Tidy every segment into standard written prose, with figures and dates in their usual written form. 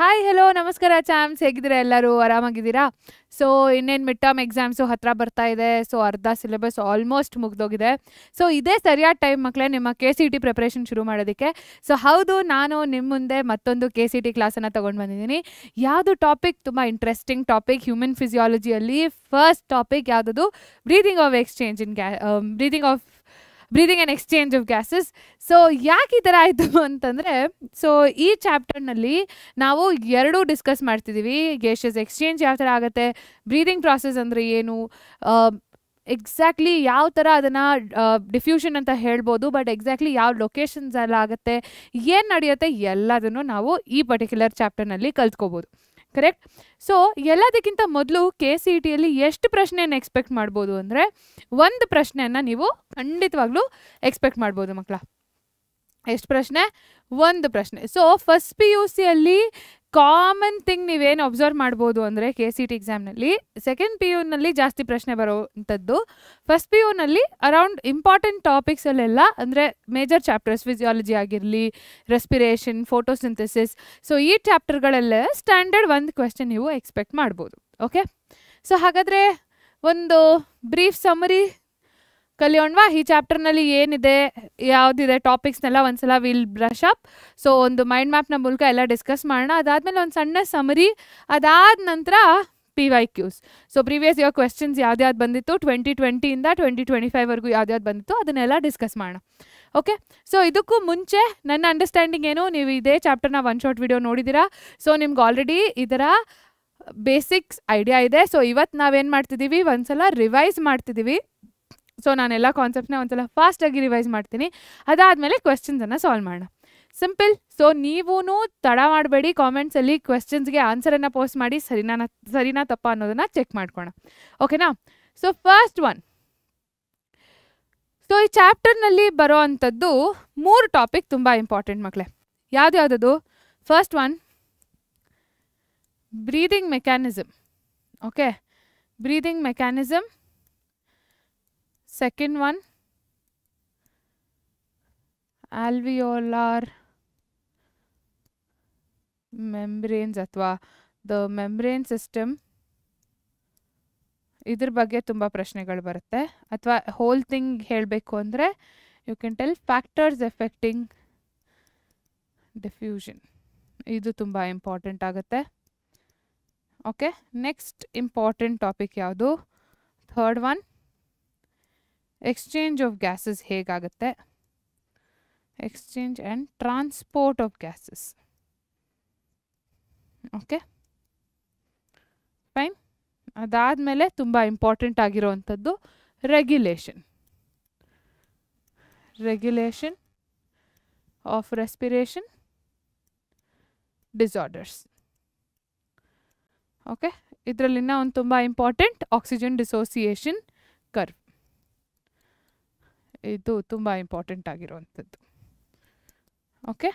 Hi hello ನಮಸ್ಕಾರ ಚಾಮ್ಸ್, ಹೇಗಿದ್ದೀರಾ? ಎಲ್ಲರೂ ಆರಾಮಾಗಿದ್ದೀರಾ? ಸೊ ಇನ್ನೇನು ಮಿಡ್ ಟರ್ಮ್ ಎಕ್ಸಾಮ್ಸು ಹತ್ರ ಬರ್ತಾ ಇದೆ. ಸೊ ಅರ್ಧ ಸಿಲೆಬಸ್ ಆಲ್ಮೋಸ್ಟ್ ಮುಗ್ದೋಗಿದೆ. ಸೊ ಇದೇ ಸರಿಯಾದ ಟೈಮ್ ಮಕ್ಕಳೇ ನಿಮ್ಮ KCT ಪ್ರಿಪ್ರೇಷನ್ ಶುರು ಮಾಡೋದಕ್ಕೆ. ಸೊ ಹೌದು, ನಾನು ನಿಮ್ಮ ಮುಂದೆ ಮತ್ತೊಂದು KCT ಕ್ಲಾಸನ್ನು ತೊಗೊಂಡು ಬಂದಿದ್ದೀನಿ. ಯಾವುದು ಟಾಪಿಕ್ ತುಂಬ ಇಂಟ್ರೆಸ್ಟಿಂಗ್ ಟಾಪಿಕ್. ಹ್ಯೂಮನ್ ಫಿಸಿಯಾಲಜಿಯಲ್ಲಿ ಫಸ್ಟ್ ಟಾಪಿಕ್ ಯಾವುದದು? Breathing and exchange of gases. So ಯಾಕೆ ಈ ಥರ ಆಯಿತು ಅಂತಂದರೆ, ಸೊ ಈ ಚಾಪ್ಟರ್ನಲ್ಲಿ ನಾವು ಎರಡೂ ಡಿಸ್ಕಸ್ ಮಾಡ್ತಿದ್ದೀವಿ. ಗ್ಯಾಸಸ್ ಎಕ್ಸ್ಚೇಂಜ್ ಯಾವ ಥರ ಆಗುತ್ತೆ, ಬ್ರೀದಿಂಗ್ ಪ್ರಾಸೆಸ್ ಅಂದರೆ ಏನು, ಎಕ್ಸಾಕ್ಟ್ಲಿ ಯಾವ ಥರ ಅದನ್ನು ಡಿಫ್ಯೂಷನ್ ಅಂತ ಹೇಳ್ಬೋದು, ಬಟ್ ಎಕ್ಸಾಕ್ಟ್ಲಿ ಯಾವ ಲೊಕೇಶನ್ಸ್ ಎಲ್ಲ ಆಗುತ್ತೆ, ಏನು ನಡೆಯುತ್ತೆ, ಎಲ್ಲದನ್ನು ನಾವು ಈ ಪರ್ಟಿಕ್ಯುಲರ್ ಚಾಪ್ಟರ್ನಲ್ಲಿ ಕಲ್ತ್ಕೋಬೋದು. ಕರೆಕ್ಟ್? ಸೊ ಎಲ್ಲದಕ್ಕಿಂತ ಮೊದಲು KCTಯಲ್ಲಿ ಎಷ್ಟು ಪ್ರಶ್ನೆಯನ್ನು ಎಕ್ಸ್ಪೆಕ್ಟ್ ಮಾಡ್ಬೋದು ಅಂದರೆ, ಒಂದು ಪ್ರಶ್ನೆಯನ್ನು ನೀವು ಖಂಡಿತವಾಗ್ಲೂ ಎಕ್ಸ್ಪೆಕ್ಟ್ ಮಾಡ್ಬೋದು ಮಕ್ಕಳ. ಎಷ್ಟು ಪ್ರಶ್ನೆ? ಒಂದು ಪ್ರಶ್ನೆ. ಸೊ ಫಸ್ಟ್ PUCಯಲ್ಲಿ ಕಾಮನ್ ಥಿಂಗ್ ನೀವೇನು ಅಬ್ಸರ್ವ್ ಮಾಡ್ಬೋದು ಅಂದರೆ, KCT ಎಕ್ಸಾಮ್ನಲ್ಲಿ ಸೆಕೆಂಡ್ PUನಲ್ಲಿ ಜಾಸ್ತಿ ಪ್ರಶ್ನೆ ಬರೋವಂಥದ್ದು. ಫಸ್ಟ್ PUನಲ್ಲಿ ಅರೌಂಡ್ ಇಂಪಾರ್ಟೆಂಟ್ ಟಾಪಿಕ್ಸಲ್ಲೆಲ್ಲ ಅಂದರೆ ಮೇಜರ್ ಚಾಪ್ಟರ್ಸ್, ಫಿಸಿಯಾಲಜಿ ಆಗಿರಲಿ, ರೆಸ್ಪಿರೇಷನ್, ಫೋಟೋಸಿಂಥಸಿಸ್, ಸೊ ಈ ಚಾಪ್ಟರ್ಗಳೆಲ್ಲ ಸ್ಟ್ಯಾಂಡರ್ಡ್ ಒಂದು ಕ್ವೆಶ್ಚನ್ ನೀವು ಎಕ್ಸ್ಪೆಕ್ಟ್ ಮಾಡ್ಬೋದು. ಓಕೆ, ಸೊ ಹಾಗಾದರೆ ಒಂದು ಬ್ರೀಫ್ ಸಮರಿ ಕಲಿಯೋಣವಾ? ಈ ಚಾಪ್ಟರ್ನಲ್ಲಿ ಏನಿದೆ, ಯಾವುದಿದೆ ಟಾಪಿಕ್ಸ್ನೆಲ್ಲ ಒಂದ್ಸಲ ವಿಲ್ ಬ್ರಷ್ ಅಪ್. ಸೊ ಒಂದು ಮೈಂಡ್ ಮ್ಯಾಪ್ನ ಮೂಲಕ ಎಲ್ಲ ಡಿಸ್ಕಸ್ ಮಾಡೋಣ. ಅದಾದಮೇಲೆ ಒಂದು ಸಣ್ಣ ಸಮರಿ, ಅದಾದ ನಂತರ PYQs. So previous year questions ಯಾವ್ದು ಬಂದಿತ್ತು, 2020ಇಂದ 2025ವರೆಗೂ ಯಾವ್ದು ಬಂದಿತ್ತು, ಅದನ್ನೆಲ್ಲ ಡಿಸ್ಕಸ್ ಮಾಡೋಣ. ಓಕೆ, ಸೊ ಇದಕ್ಕೂ ಮುಂಚೆ ನನ್ನ ಅಂಡರ್ಸ್ಟ್ಯಾಂಡಿಂಗ್ ಏನು, ನೀವು ಇದೇ ಚಾಪ್ಟರ್ನ ಒನ್ ಶಾರ್ಟ್ ವಿಡಿಯೋ ನೋಡಿದ್ದೀರಾ. ಸೊ ನಿಮ್ಗೆ ಆಲ್ರೆಡಿ ಇದರ ಬೇಸಿಕ್ಸ್ ಐಡಿಯಾ ಇದೆ. ಸೊ ಇವತ್ತು ನಾವೇನು ಮಾಡ್ತಿದ್ದೀವಿ, ಒಂದ್ಸಲ ರಿವೈಸ್ ಮಾಡ್ತಿದ್ದೀವಿ. ಸೊ ನಾನೆಲ್ಲ ಕಾನ್ಸೆಪ್ಟ್ನ ಒಂದ್ಸಲ ಫಾಸ್ಟಾಗಿ ರಿವೈಸ್ ಮಾಡ್ತೀನಿ. ಅದಾದಮೇಲೆ ಕ್ವೆಶ್ಚನ್ಸನ್ನು ಸಾಲ್ವ್ ಮಾಡೋಣ. ಸಿಂಪಲ್. ಸೊ ನೀವೂ ತಡ ಮಾಡಬೇಡಿ, ಕಾಮೆಂಟ್ಸಲ್ಲಿ ಕ್ವೆಶ್ಚನ್ಸ್ಗೆ ಆನ್ಸರನ್ನು ಪೋಸ್ಟ್ ಮಾಡಿ, ಸರಿನಾ ತಪ್ಪ ಅನ್ನೋದನ್ನು ಚೆಕ್ ಮಾಡ್ಕೋಣ. ಓಕೆನಾ? So first one. ಸೊ ಈ ಚಾಪ್ಟರ್ನಲ್ಲಿ ಬರೋ ಅಂಥದ್ದು 3 ಟಾಪಿಕ್ ತುಂಬ ಇಂಪಾರ್ಟೆಂಟ್ ಮಕ್ಕಳೇ. ಯಾವ್ದ್ಯಾವುದದು? First one breathing mechanism. Okay, breathing mechanism. Second one, alveolar membranes ಅಥವಾ ದ ಮೆಂಬ್ರೇನ್ ಸಿಸ್ಟಮ್. ಇದ್ರ ಬಗ್ಗೆ ತುಂಬ ಪ್ರಶ್ನೆಗಳು ಬರುತ್ತೆ. ಅಥವಾ ಹೋಲ್ ಥಿಂಗ್ ಹೇಳಬೇಕು ಅಂದರೆ you can tell factors affecting diffusion. ಇದು ತುಂಬ ಇಂಪಾರ್ಟೆಂಟ್ ಆಗುತ್ತೆ. ಓಕೆ, ನೆಕ್ಸ್ಟ್ ಇಂಪಾರ್ಟೆಂಟ್ ಟಾಪಿಕ್ ಯಾವುದು? Third one, exchange of gases ಹೇಗಾಗುತ್ತೆ, exchange and transport of gases. Okay fine. ಅದಾದಮೇಲೆ ತುಂಬ ಇಂಪಾರ್ಟೆಂಟ್ ಆಗಿರೋವಂಥದ್ದು regulation of respiration disorders. Okay, ಇದರಲ್ಲಿನ ಒಂದು ತುಂಬ ಇಂಪಾರ್ಟೆಂಟ್ ಆಕ್ಸಿಜನ್ ಡಿಸೋಸಿಯೇಷನ್ ಕರ್ವ್. ಇದು ತುಂಬ ಇಂಪಾರ್ಟೆಂಟ್ ಆಗಿರುವಂಥದ್ದು. Okay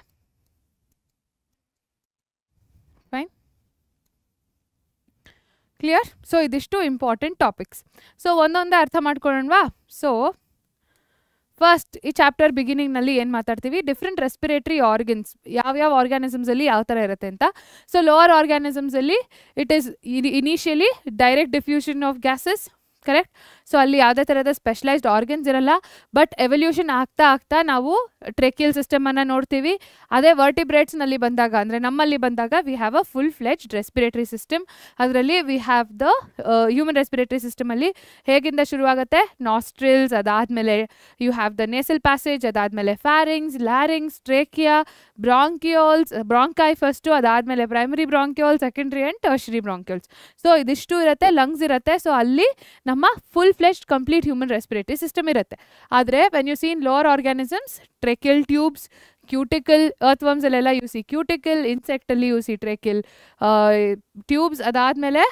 fine, clear? ಸೊ ಇದಿಷ್ಟು ಇಂಪಾರ್ಟೆಂಟ್ ಟಾಪಿಕ್ಸ್. ಸೊ ಒಂದೊಂದೇ ಅರ್ಥ ಮಾಡ್ಕೊಳ್ಳೋಣವಾ? ಸೊ ಫಸ್ಟ್ ಈ ಚಾಪ್ಟರ್ ಬಿಗಿನಿಂಗ್ನಲ್ಲಿ ಏನು ಮಾತಾಡ್ತೀವಿ, ಡಿಫ್ರೆಂಟ್ ರೆಸ್ಪಿರೇಟರಿ ಆರ್ಗನ್ಸ್, ಯಾವ್ಯಾವ ಆರ್ಗ್ಯಾನಿಸಮ್ಸಲ್ಲಿ ಯಾವ ಥರ ಇರುತ್ತೆ ಅಂತ. ಸೊ ಲೋವರ್ ಆರ್ಗ್ಯಾನಿಸಮ್ಸಲ್ಲಿ it is initially direct diffusion of gases. Correct? So ಅಲ್ಲಿ ಯಾವುದೇ ಥರದ ಸ್ಪೆಷಲೈಸ್ಡ್ ಆರ್ಗನ್ಸ್ ಇರಲ್ಲ. ಬಟ್ ಎವಲ್ಯೂಷನ್ ಆಗ್ತಾ ನಾವು ಟ್ರೆಕಿಯಲ್ ಸಿಸ್ಟಮನ್ನು ನೋಡ್ತೀವಿ. ಅದೇ ವರ್ಟಿಬ್ರೇಟ್ಸ್ನಲ್ಲಿ ಬಂದಾಗ, ಅಂದರೆ ನಮ್ಮಲ್ಲಿ ಬಂದಾಗ, we have a full fledged respiratory system. ಅದರಲ್ಲಿ we have the human respiratory ಸಿಸ್ಟಮಲ್ಲಿ ಹೇಗಿಂದ ಶುರುವಾಗುತ್ತೆ, ನಾಸ್ಟ್ರಿಲ್ಸ್, ಅದಾದಮೇಲೆ you have the nasal passage, ಅದಾದಮೇಲೆ pharynx, larynx, trachea, bronchioles, bronchi first, ಅದಾದಮೇಲೆ primary bronchiole, secondary and tertiary bronchioles. So ಇದಿಷ್ಟು ಇರುತ್ತೆ, lungs ಇರುತ್ತೆ. ಸೊ ಅಲ್ಲಿ ನಮ್ಮ full fleshed complete human respiratory system ಇರುತ್ತೆ. ಆದರೆ when you see in lower organisms, tracheal tubes, cuticle, earthworms ಅಲ್ಲೆಲ್ಲ you C cuticle, ಇನ್ಸೆಕ್ಟಲ್ಲಿ ಯು ಸಿ ಟ್ರೆಕಿಲ್ ಟ್ಯೂಬ್ಸ್, ಅದಾದಮೇಲೆ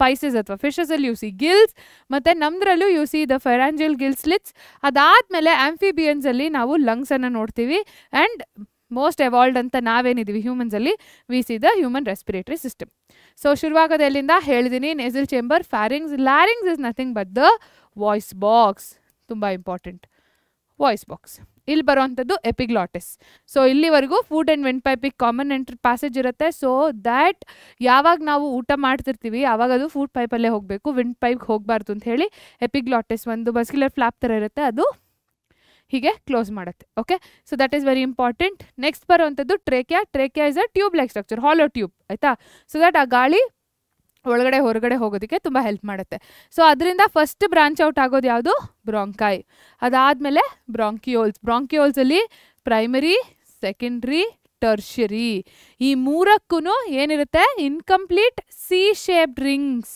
ಪೈಸಸ್ ಅಥವಾ ಫಿಶಸಲ್ಲಿ ಯು ಸಿ ಗಿಲ್ಸ್, ಮತ್ತು ನಮ್ಮದ್ರಲ್ಲೂ you see the pharyngeal gill slits. ಅದಾದಮೇಲೆ ಆಂಫಿಬಿಯನ್ಸಲ್ಲಿ ನಾವು ಲಂಗ್ಸನ್ನು ನೋಡ್ತೀವಿ. ಆ್ಯಂಡ್ ಮೋಸ್ಟ್ ಎವಾಲ್ವ್ಡ್ ಅಂತ ನಾವೇನಿದ್ದೀವಿ ಹ್ಯೂಮನ್ಸಲ್ಲಿ, we see the human respiratory system. So ಶುರುವಾಗೋದು ಎಲ್ಲಿಂದ ಹೇಳಿದ್ದೀನಿ, nasal chamber, pharynx, larynx is nothing but the voice box. ತುಂಬ ಇಂಪಾರ್ಟೆಂಟ್ ವಾಯ್ಸ್ ಬಾಕ್ಸ್. ಇಲ್ಲಿ ಬರುವಂಥದ್ದು ಎಪಿಗ್ಲಾಟಿಸ್. ಸೊ ಇಲ್ಲಿವರೆಗೂ ಫುಡ್ ಆ್ಯಂಡ್ ವಿಂಡ್ ಪೈಪಿಗೆ ಕಾಮನ್ ಎಂಟ್ರಿ ಪ್ಯಾಸೇಜ್ ಇರುತ್ತೆ. ಸೊ ದ್ಯಾಟ್ ಯಾವಾಗ ನಾವು ಊಟ ಮಾಡ್ತಿರ್ತೀವಿ ಆವಾಗ ಅದು ಫುಡ್ ಪೈಪಲ್ಲೇ ಹೋಗಬೇಕು, ವಿಂಡ್ ಪೈಪ್ಗೆ ಹೋಗಬಾರ್ದು ಅಂತ ಹೇಳಿ ಎಪಿಗ್ಲಾಟಿಸ್ ಒಂದು ಮಸ್ಕ್ಯುಲರ್ ಫ್ಲಾಪ್ ಥರ ಇರುತ್ತೆ, ಅದು ಹೀಗೆ ಕ್ಲೋಸ್ ಮಾಡುತ್ತೆ. Okay, so that is very important. Next ಬರುವಂಥದ್ದು trachea. Trachea is a tube like structure, hollow tube ಆಯಿತಾ. ಸೊ ದಟ್ ಆ ಗಾಳಿ ಒಳಗಡೆ ಹೊರಗಡೆ ಹೋಗೋದಕ್ಕೆ ತುಂಬ ಹೆಲ್ಪ್ ಮಾಡುತ್ತೆ. ಸೊ ಅದರಿಂದ ಫಸ್ಟ್ ಬ್ರಾಂಚ್ ಔಟ್ ಆಗೋದು ಯಾವುದು? ಬ್ರಾಂಕೈ. ಅದಾದಮೇಲೆ ಬ್ರಾಂಕಿಯೋಲ್ಸ್. ಬ್ರಾಂಕಿಯೋಲ್ಸಲ್ಲಿ ಪ್ರೈಮರಿ, ಸೆಕೆಂಡ್ರಿ, ಟರ್ಷರಿ ಈ ಮೂರಕ್ಕೂ ಏನಿರುತ್ತೆ? Incomplete C shaped rings,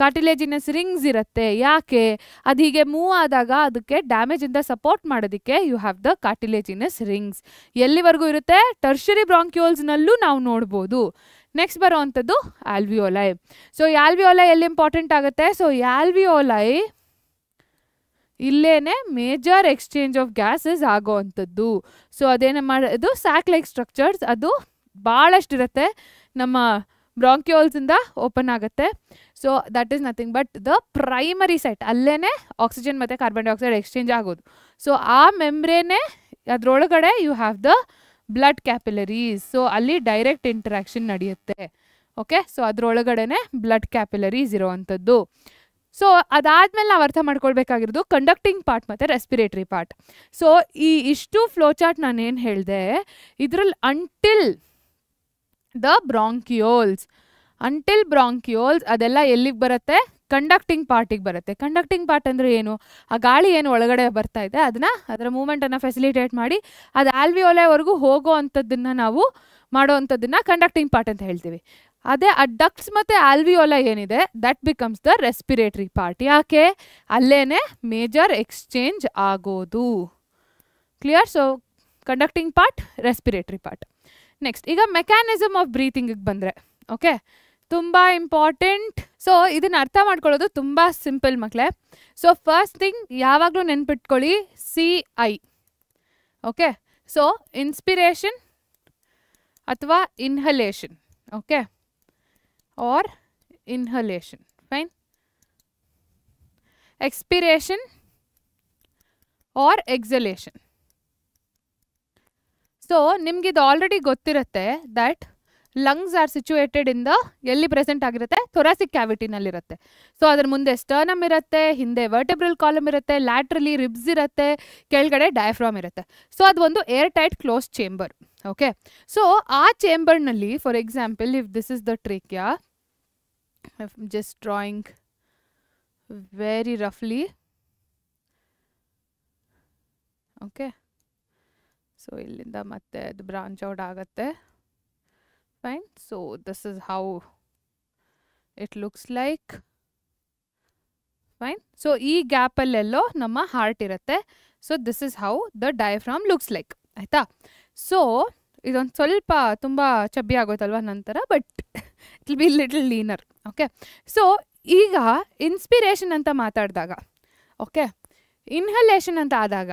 cartilaginous rings ಇರುತ್ತೆ. ಯಾಕೆ? ಅದು ಹೀಗೆ ಮೂವ್ ಆದಾಗ ಅದಕ್ಕೆ ಡ್ಯಾಮೇಜಿಂದ ಸಪೋರ್ಟ್ ಮಾಡೋದಕ್ಕೆ you have the cartilaginous rings. ಎಲ್ಲಿವರೆಗೂ ಇರುತ್ತೆ? ಟರ್ಷರಿ ಬ್ರಾಂಕ್ಯೂಲ್ಸ್ನಲ್ಲೂ ನಾವು ನೋಡ್ಬೋದು. ನೆಕ್ಸ್ಟ್ ಬರೋವಂಥದ್ದು ಆಲ್ವಿಯೋಲೈ. ಸೊ ಆಲ್ವಿಯೋಲೈ ಎಲ್ಲಿ ಇಂಪಾರ್ಟೆಂಟ್ ಆಗುತ್ತೆ? ಸೊ ಆಲ್ವಿಯೋಲೈ ಇಲ್ಲೇನೆ ಮೇಜರ್ ಎಕ್ಸ್ಚೇಂಜ್ ಆಫ್ ಗ್ಯಾಸಸ್ ಆಗೋವಂಥದ್ದು. ಸೊ ಅದೇನು ಮಾಡೋದು? ಸ್ಯಾಕ್ ಲೈಕ್ ಸ್ಟ್ರಕ್ಚರ್ಸ್ ಅದು ಭಾಳಷ್ಟಿರುತ್ತೆ, ನಮ್ಮ ಬ್ರಾಂಕ್ಯೂಲ್ಸಿಂದ ಓಪನ್ ಆಗುತ್ತೆ. So that is nothing but the primary site, ಅಲ್ಲೇ ಆಕ್ಸಿಜನ್ ಮತ್ತು ಕಾರ್ಬನ್ ಡೈಆಕ್ಸೈಡ್ ಎಕ್ಸ್ಚೇಂಜ್ ಆಗೋದು. ಸೊ ಆ ಮೆಮ್ಬ್ರೇನೇ ಅದರೊಳಗಡೆ you have the blood capillaries. So ಅಲ್ಲಿ ಡೈರೆಕ್ಟ್ ಇಂಟ್ರಾಕ್ಷನ್ ನಡೆಯುತ್ತೆ. ಓಕೆ, ಸೊ ಅದರೊಳಗಡೆನೆ ಬ್ಲಡ್ ಕ್ಯಾಪಿಲರೀಸ್ ಇರೋವಂಥದ್ದು. ಸೊ ಅದಾದಮೇಲೆ ನಾವು ಅರ್ಥ ಮಾಡ್ಕೊಳ್ಬೇಕಾಗಿರೋದು ಕಂಡಕ್ಟಿಂಗ್ ಪಾರ್ಟ್ ಮತ್ತು ರೆಸ್ಪಿರೇಟರಿ ಪಾರ್ಟ್. ಸೊ ಈ ಇಷ್ಟು ಫ್ಲೋ ಚಾರ್ಟ್ ನಾನೇನು ಹೇಳಿದೆ ಇದರಲ್ಲಿ ಅಂಟಿಲ್ ದ ಬ್ರಾಂಕ್ಯೂಲ್ಸ್, ಅದೆಲ್ಲ ಎಲ್ಲಿಗೆ ಬರುತ್ತೆ? ಕಂಡಕ್ಟಿಂಗ್ ಪಾರ್ಟಿಗೆ ಬರುತ್ತೆ. ಕಂಡಕ್ಟಿಂಗ್ ಪಾರ್ಟ್ ಅಂದರೆ ಏನು? ಆ ಗಾಳಿ ಏನು ಒಳಗಡೆ ಬರ್ತಾ ಇದೆ ಅದರ ಮೂಮೆಂಟನ್ನು ಫೆಸಿಲಿಟೇಟ್ ಮಾಡಿ ಅದು ಆಲ್ವಿಯೋಲೈವರೆಗೂ ಹೋಗೋ ಅಂಥದ್ದನ್ನು ನಾವು ಮಾಡೋವಂಥದ್ದನ್ನು ಕಂಡಕ್ಟಿಂಗ್ ಪಾರ್ಟ್ ಅಂತ ಹೇಳ್ತೀವಿ. ಅದೇ ಆ ಡಕ್ಟ್ಸ್ ಮತ್ತು ಆಲ್ವಿಯೋಲೈ ಏನಿದೆ that becomes the respiratory part. ಯಾಕೆ? ಅಲ್ಲೇನೆ ಮೇಜರ್ ಎಕ್ಸ್ಚೇಂಜ್ ಆಗೋದು. Clear? So conducting part, respiratory part. Next ಈಗ ಮೆಕ್ಯಾನಿಸಮ್ ಆಫ್ ಬ್ರೀತಿಂಗಿಗೆ ಬಂದರೆ, ಓಕೆ, ತುಂಬ ಇಂಪಾರ್ಟೆಂಟ್. ಸೊ ಇದನ್ನು ಅರ್ಥ ಮಾಡ್ಕೊಳ್ಳೋದು ತುಂಬ ಸಿಂಪಲ್ ಮಕ್ಕಳೇ. ಸೊ ಫಸ್ಟ್ ಥಿಂಗ್ ಯಾವಾಗಲೂ ನೆನ್ಪಿಟ್ಕೊಳ್ಳಿ CI. ಓಕೆ, ಸೊ ಇನ್ಸ್ಪಿರೇಷನ್ ಅಥವಾ inhalation, okay, or inhalation, fine. Expiration or exhalation. So ನಿಮ್ಗಿದು ಆಲ್ರೆಡಿ ಗೊತ್ತಿರುತ್ತೆ that lungs are situated in the ಎಲ್ಲಿ ಪ್ರೆಸೆಂಟ್ ಆಗಿರುತ್ತೆ? ಥೊರಾಸಿಕ್ ಕ್ಯಾವಿಟಿನಲ್ಲಿರುತ್ತೆ. ಸೊ ಅದ್ರ ಮುಂದೆ ಸ್ಟರ್ನಮ್ ಇರುತ್ತೆ, ಹಿಂದೆ ವರ್ಟೆಬ್ರಲ್ ಕಾಲಮ್ ಇರುತ್ತೆ, ಲ್ಯಾಟ್ರಲಿ ರಿಬ್ಸ್ ಇರುತ್ತೆ, ಕೆಳಗಡೆ ಡಯಾಫ್ರಾಮ್ ಇರುತ್ತೆ. ಸೊ ಅದು ಒಂದು air tight close chamber. Okay, so ಆ ಚೇಂಬರ್ನಲ್ಲಿ for example if this is the trachea, just drawing very ರಫ್ಲಿ. ಓಕೆ, ಸೊ ಇಲ್ಲಿಂದ ಮತ್ತೆ ಅದು ಬ್ರಾಂಚ್ ಔಟ್ ಆಗುತ್ತೆ. Fine, so this is how it looks like. Fine, so ಈ ಗ್ಯಾಪಲ್ಲೆಲ್ಲೋ ನಮ್ಮ ಹಾರ್ಟ್ ಇರುತ್ತೆ. So this is how the diaphragm looks like, ಆಯಿತಾ. So ಇದೊಂದು ಸ್ವಲ್ಪ ತುಂಬ ಚಬ್ಬಿ ಆಗೋಯ್ತಲ್ವ ನಂತರ, but it will be little leaner. Okay, so ಈಗ ಇನ್ಸ್ಪಿರೇಷನ್ ಅಂತ ಮಾತಾಡಿದಾಗ, ಓಕೆ, ಇನ್ಹಲೇಷನ್ ಅಂತ ಆದಾಗ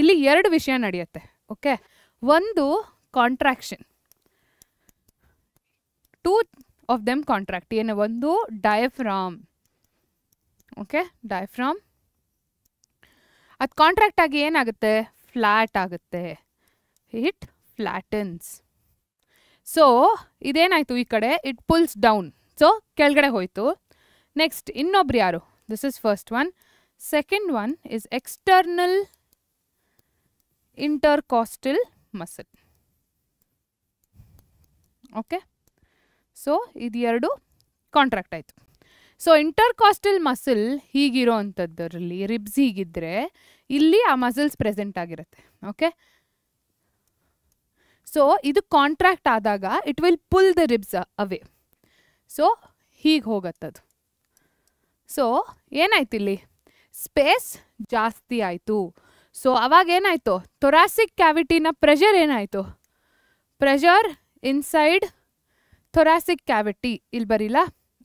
ಇಲ್ಲಿ ಎರಡು ವಿಷಯ ನಡೆಯುತ್ತೆ. ಓಕೆ, ಒಂದು contraction, two of them contract. ಏನು? ಒಂದು ಡಯಾಫ್ರಾಮ್. ಓಕೆ, ಡಯಾಫ್ರಾಮ್ ಅದು ಕಾಂಟ್ರಾಕ್ಟ್ ಆಗಿ ಏನಾಗುತ್ತೆ? ಫ್ಲ್ಯಾಟ್ ಆಗುತ್ತೆ. ಇಟ್ ಫ್ಲ್ಯಾಟನ್ಸ್. ಸೊ ಇದೇನಾಯಿತು ಈ ಕಡೆ? It pulls down. ಸೊ ಕೆಳಗಡೆ ಹೋಯಿತು. ನೆಕ್ಸ್ಟ್ ಇನ್ನೊಬ್ರು ಯಾರು? This is first one. Second one is external intercostal muscle. Okay, so ಇದು ಎರಡು ಕಾಂಟ್ರಾಕ್ಟ್ ಆಯಿತು. ಸೊ ಇಂಟರ್ಕಾಸ್ಟಲ್ ಮಸಲ್ ಹೀಗಿರೋ ಅಂಥದ್ದರಲ್ಲಿ ರಿಬ್ಸ್ ಹೀಗಿದ್ದರೆ ಇಲ್ಲಿ ಆ ಮಸಲ್ಸ್ ಪ್ರೆಸೆಂಟ್ ಆಗಿರುತ್ತೆ. ಓಕೆ, ಸೊ ಇದು ಕಾಂಟ್ರಾಕ್ಟ್ ಆದಾಗ it will pull the ribs away. So ಹೀಗೆ ಹೋಗತ್ತದು. ಸೊ ಏನಾಯ್ತು ಇಲ್ಲಿ? ಸ್ಪೇಸ್ ಜಾಸ್ತಿ ಆಯಿತು. ಸೊ ಅವಾಗ ಏನಾಯಿತು? ಥೊರಾಸಿಕ್ ಕ್ಯಾವಿಟಿನ ಪ್ರೆಷರ್ ಏನಾಯಿತು? ಪ್ರೆಷರ್ ಇನ್ಸೈಡ್ ಥೊರಾಸಿಕ್ ಕ್ಯಾವಿಟಿ ಇಲ್ಲಿ ಬರೀಲ್ಲ.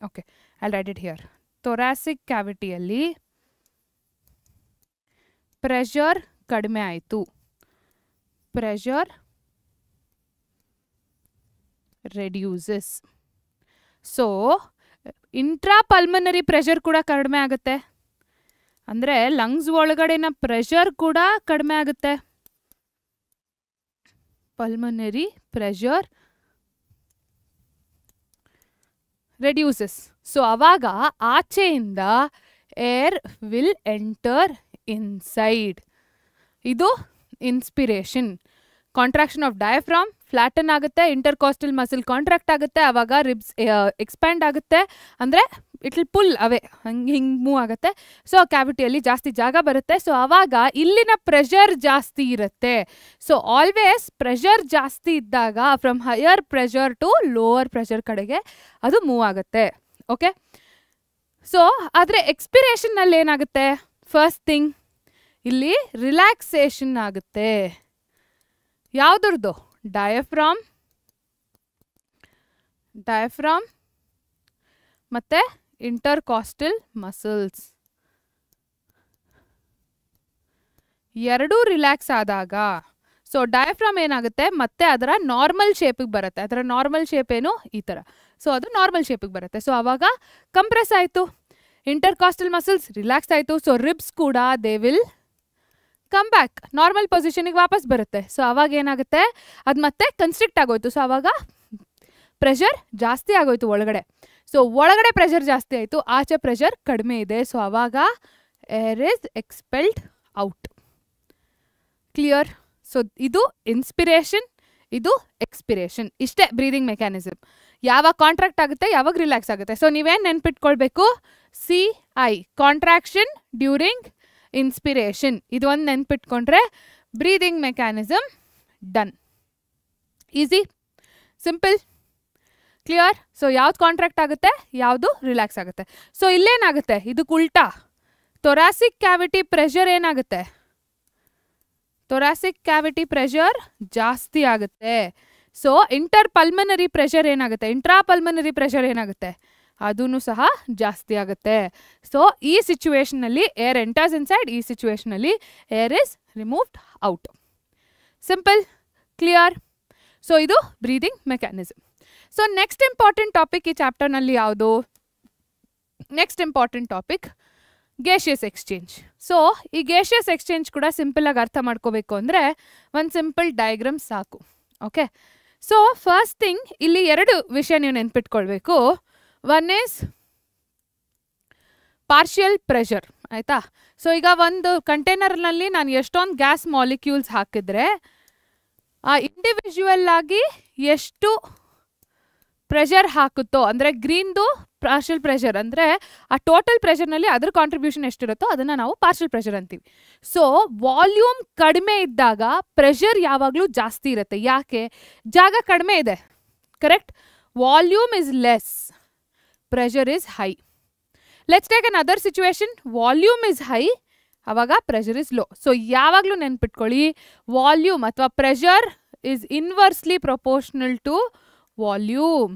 Okay, I write it here. Thoracic ಕ್ಯಾವಿಟಿಯಲ್ಲಿ ಪ್ರೆಷರ್ ಕಡಿಮೆ ಆಯಿತು. Pressure reduces. So intrapulmonary pressure ಕೂಡ ಕಡಿಮೆ ಆಗುತ್ತೆ. ಅಂದರೆ ಲಂಗ್ಸ್ ಒಳಗಡೆನ ಪ್ರೆಷರ್ ಕೂಡ ಕಡಿಮೆ ಆಗುತ್ತೆ. pulmonary pressure reduces. So ಅವಾಗ ಆಚೆಯಿಂದ air will enter inside. ಇದು inspiration. Contraction of diaphragm flatten ಆಗುತ್ತೆ, ಇಂಟರ್ಕಾಸ್ಟಲ್ ಮಸಲ್ ಕಾಂಟ್ರಾಕ್ಟ್ ಆಗುತ್ತೆ, ಆವಾಗ ರಿಬ್ಸ್ ಎಕ್ಸ್ಪ್ಯಾಂಡ್ ಆಗುತ್ತೆ, ಅಂದರೆ ಇಟ್ ವಿಲ್ ಪುಲ್ ಅವೇ, ಹಿಂಗೆ ಮೂವ್ ಆಗುತ್ತೆ. ಸೊ ಕ್ಯಾವಿಟಿಯಲ್ಲಿ ಜಾಸ್ತಿ ಜಾಗ ಬರುತ್ತೆ. ಸೊ ಆವಾಗ ಇಲ್ಲಿನ ಪ್ರೆಷರ್ ಜಾಸ್ತಿ ಇರುತ್ತೆ. ಸೊ ಆಲ್ವೇಸ್ ಪ್ರೆಷರ್ ಜಾಸ್ತಿ ಇದ್ದಾಗ from higher pressure to lower pressure ಕಡೆಗೆ ಅದು ಮೂವ್ ಆಗುತ್ತೆ. ಓಕೆ, ಸೊ ಆದರೆ ಎಕ್ಸ್ಪಿರೇಷನ್ನಲ್ಲಿ ಏನಾಗುತ್ತೆ? ಫಸ್ಟ್ ಥಿಂಗ್ ಇಲ್ಲಿ ರಿಲ್ಯಾಕ್ಸೇಷನ್ ಆಗುತ್ತೆ. ಯಾವುದ್ರದ್ದು? ಡಯಾಫ್ರಾಮ್ ಮತ್ತು ಇಂಟರ್ಕಾಸ್ಟಲ್ ಮಸಲ್ಸ್ ಎರಡೂ ರಿಲ್ಯಾಕ್ಸ್ ಆದಾಗ ಸೊ ಡಯಾಫ್ರಾಮ್ ಏನಾಗುತ್ತೆ ಮತ್ತೆ ಅದರ ನಾರ್ಮಲ್ ಶೇಪಿಗೆ ಬರುತ್ತೆ. ಅದರ ನಾರ್ಮಲ್ ಶೇಪ್ ಏನು? ಈ ಥರ. ಸೊ ಅದು ನಾರ್ಮಲ್ ಶೇಪಿಗೆ ಬರುತ್ತೆ. ಸೊ ಆವಾಗ ಕಂಪ್ರೆಸ್ ಆಯಿತು, ಇಂಟರ್ಕಾಸ್ಟಲ್ ಮಸಲ್ಸ್ ರಿಲ್ಯಾಕ್ಸ್ ಆಯಿತು. ಸೊ ರಿಬ್ಸ್ ಕೂಡ they will come back, normal ಪೊಸಿಷನಿಗೆ ವಾಪಸ್ ಬರುತ್ತೆ. ಸೊ ಆವಾಗ ಏನಾಗುತ್ತೆ? ಅದು ಮತ್ತೆ ಕನ್ಸ್ಟ್ರಿಕ್ಟ್ ಆಗೋಯ್ತು. ಸೊ ಆವಾಗ ಪ್ರೆಷರ್ ಜಾಸ್ತಿ ಆಗೋಯ್ತು ಒಳಗಡೆ. ಸೊ ಒಳಗಡೆ ಪ್ರೆಷರ್ ಜಾಸ್ತಿ ಆಯಿತು, ಆಚೆ ಪ್ರೆಷರ್ ಕಡಿಮೆ ಇದೆ. ಸೊ ಆವಾಗ air is expelled out. Clear? So ಇದು ಇನ್ಸ್ಪಿರೇಷನ್, ಇದು ಎಕ್ಸ್ಪಿರೇಷನ್. ಇಷ್ಟೇ ಬ್ರೀದಿಂಗ್ ಮೆಕ್ಯಾನಿಸಮ್. ಯಾವಾಗ ಕಾಂಟ್ರಾಕ್ಟ್ ಆಗುತ್ತೆ, ಯಾವಾಗ ರಿಲ್ಯಾಕ್ಸ್ ಆಗುತ್ತೆ. ಸೊ ನೀವೇನು ನೆನ್ಪಿಟ್ಕೊಳ್ಬೇಕು? CI contraction during inspiration. ಇದು ಒಂದು ನೆನ್ಪಿಟ್ಕೊಂಡ್ರೆ breathing mechanism done. Easy, simple, clear? So ಯಾವ್ದು ಕಾಂಟ್ರಾಕ್ಟ್ ಆಗುತ್ತೆ, ಯಾವುದು ರಿಲ್ಯಾಕ್ಸ್ ಆಗುತ್ತೆ. ಸೊ ಇಲ್ಲೇನಾಗುತ್ತೆ? ಇದು ಉಲ್ಟಾ. ಥೊರಾಸಿಕ್ ಕ್ಯಾವಿಟಿ ಪ್ರೆಷರ್ ಏನಾಗುತ್ತೆ? ಥೊರಾಸಿಕ್ ಕ್ಯಾವಿಟಿ ಪ್ರೆಷರ್ ಜಾಸ್ತಿ ಆಗುತ್ತೆ. ಸೊ ಇಂಟರ್ ಪಲ್ಮನರಿ ಪ್ರೆಷರ್ ಏನಾಗುತ್ತೆ? ಇಂಟ್ರಾ ಪಲ್ಮನರಿ ಪ್ರೆಷರ್ ಏನಾಗುತ್ತೆ? ಅದೂ ಸಹ ಜಾಸ್ತಿ ಆಗುತ್ತೆ. ಸೊ ಈ ಸಿಚುವೇಷನಲ್ಲಿ ಏರ್ ಎಂಟರ್ಸ್ ಇನ್ಸೈಡ್, ಈ ಸಿಚುವೇಷನಲ್ಲಿ air is removed out. Simple, clear? So ಇದು breathing mechanism. So next important topic ಈ ಚಾಪ್ಟರ್ನಲ್ಲಿ ಯಾವುದು? Next important topic gaseous exchange. So ಈ ಗೇಷಿಯಸ್ ಎಕ್ಸ್ಚೇಂಜ್ ಕೂಡ ಸಿಂಪಲಾಗಿ ಅರ್ಥ ಮಾಡ್ಕೋಬೇಕು ಅಂದರೆ ಒಂದು ಸಿಂಪಲ್ ಡಯಾಗ್ರಾಮ್ ಸಾಕು. ಓಕೆ, ಸೊ ಫಸ್ಟ್ ಥಿಂಗ್ ಇಲ್ಲಿ ಎರಡು ವಿಷಯ ನೀವು ನೆನ್ಪಿಟ್ಕೊಳ್ಬೇಕು. ಒನ್ ಈಸ್ ಪಾರ್ಷಿಯಲ್ ಪ್ರೆಷರ್, ಆಯಿತಾ? ಸೊ ಈಗ ಒಂದು ಕಂಟೈನರ್ನಲ್ಲಿ ನಾನು ಎಷ್ಟೊಂದು ಗ್ಯಾಸ್ ಮಾಲಿಕ್ಯೂಲ್ಸ್ ಹಾಕಿದ್ರೆ ಆ ಇಂಡಿವಿಜುವಲ್ ಆಗಿ ಎಷ್ಟು ಪ್ರೆಷರ್ ಹಾಕುತ್ತೋ, ಅಂದರೆ ಗ್ರೀನ್ದು ಪಾರ್ಷಿಯಲ್ ಪ್ರೆಷರ್ ಅಂದರೆ ಆ ಟೋಟಲ್ ಪ್ರೆಷರ್ನಲ್ಲಿ ಅದ್ರ ಕಾಂಟ್ರಿಬ್ಯೂಷನ್ ಎಷ್ಟಿರುತ್ತೋ ಅದನ್ನು ನಾವು ಪಾರ್ಷಿಯಲ್ ಪ್ರೆಷರ್ ಅಂತೀವಿ. ಸೊ ವಾಲ್ಯೂಮ್ ಕಡಿಮೆ ಇದ್ದಾಗ ಪ್ರೆಷರ್ ಯಾವಾಗಲೂ ಜಾಸ್ತಿ ಇರುತ್ತೆ. ಯಾಕೆ? ಜಾಗ ಕಡಿಮೆ ಇದೆ, correct? Volume is less, pressure is high. Let's take another situation. Volume is high, ಆವಾಗ ಪ್ರೆಷರ್ ಇಸ್ ಲೋ. ಸೊ ಯಾವಾಗಲೂ ನೆನ್ಪಿಟ್ಕೊಳ್ಳಿ, ವಾಲ್ಯೂಮ್ ಅಥವಾ pressure is inversely proportional to volume.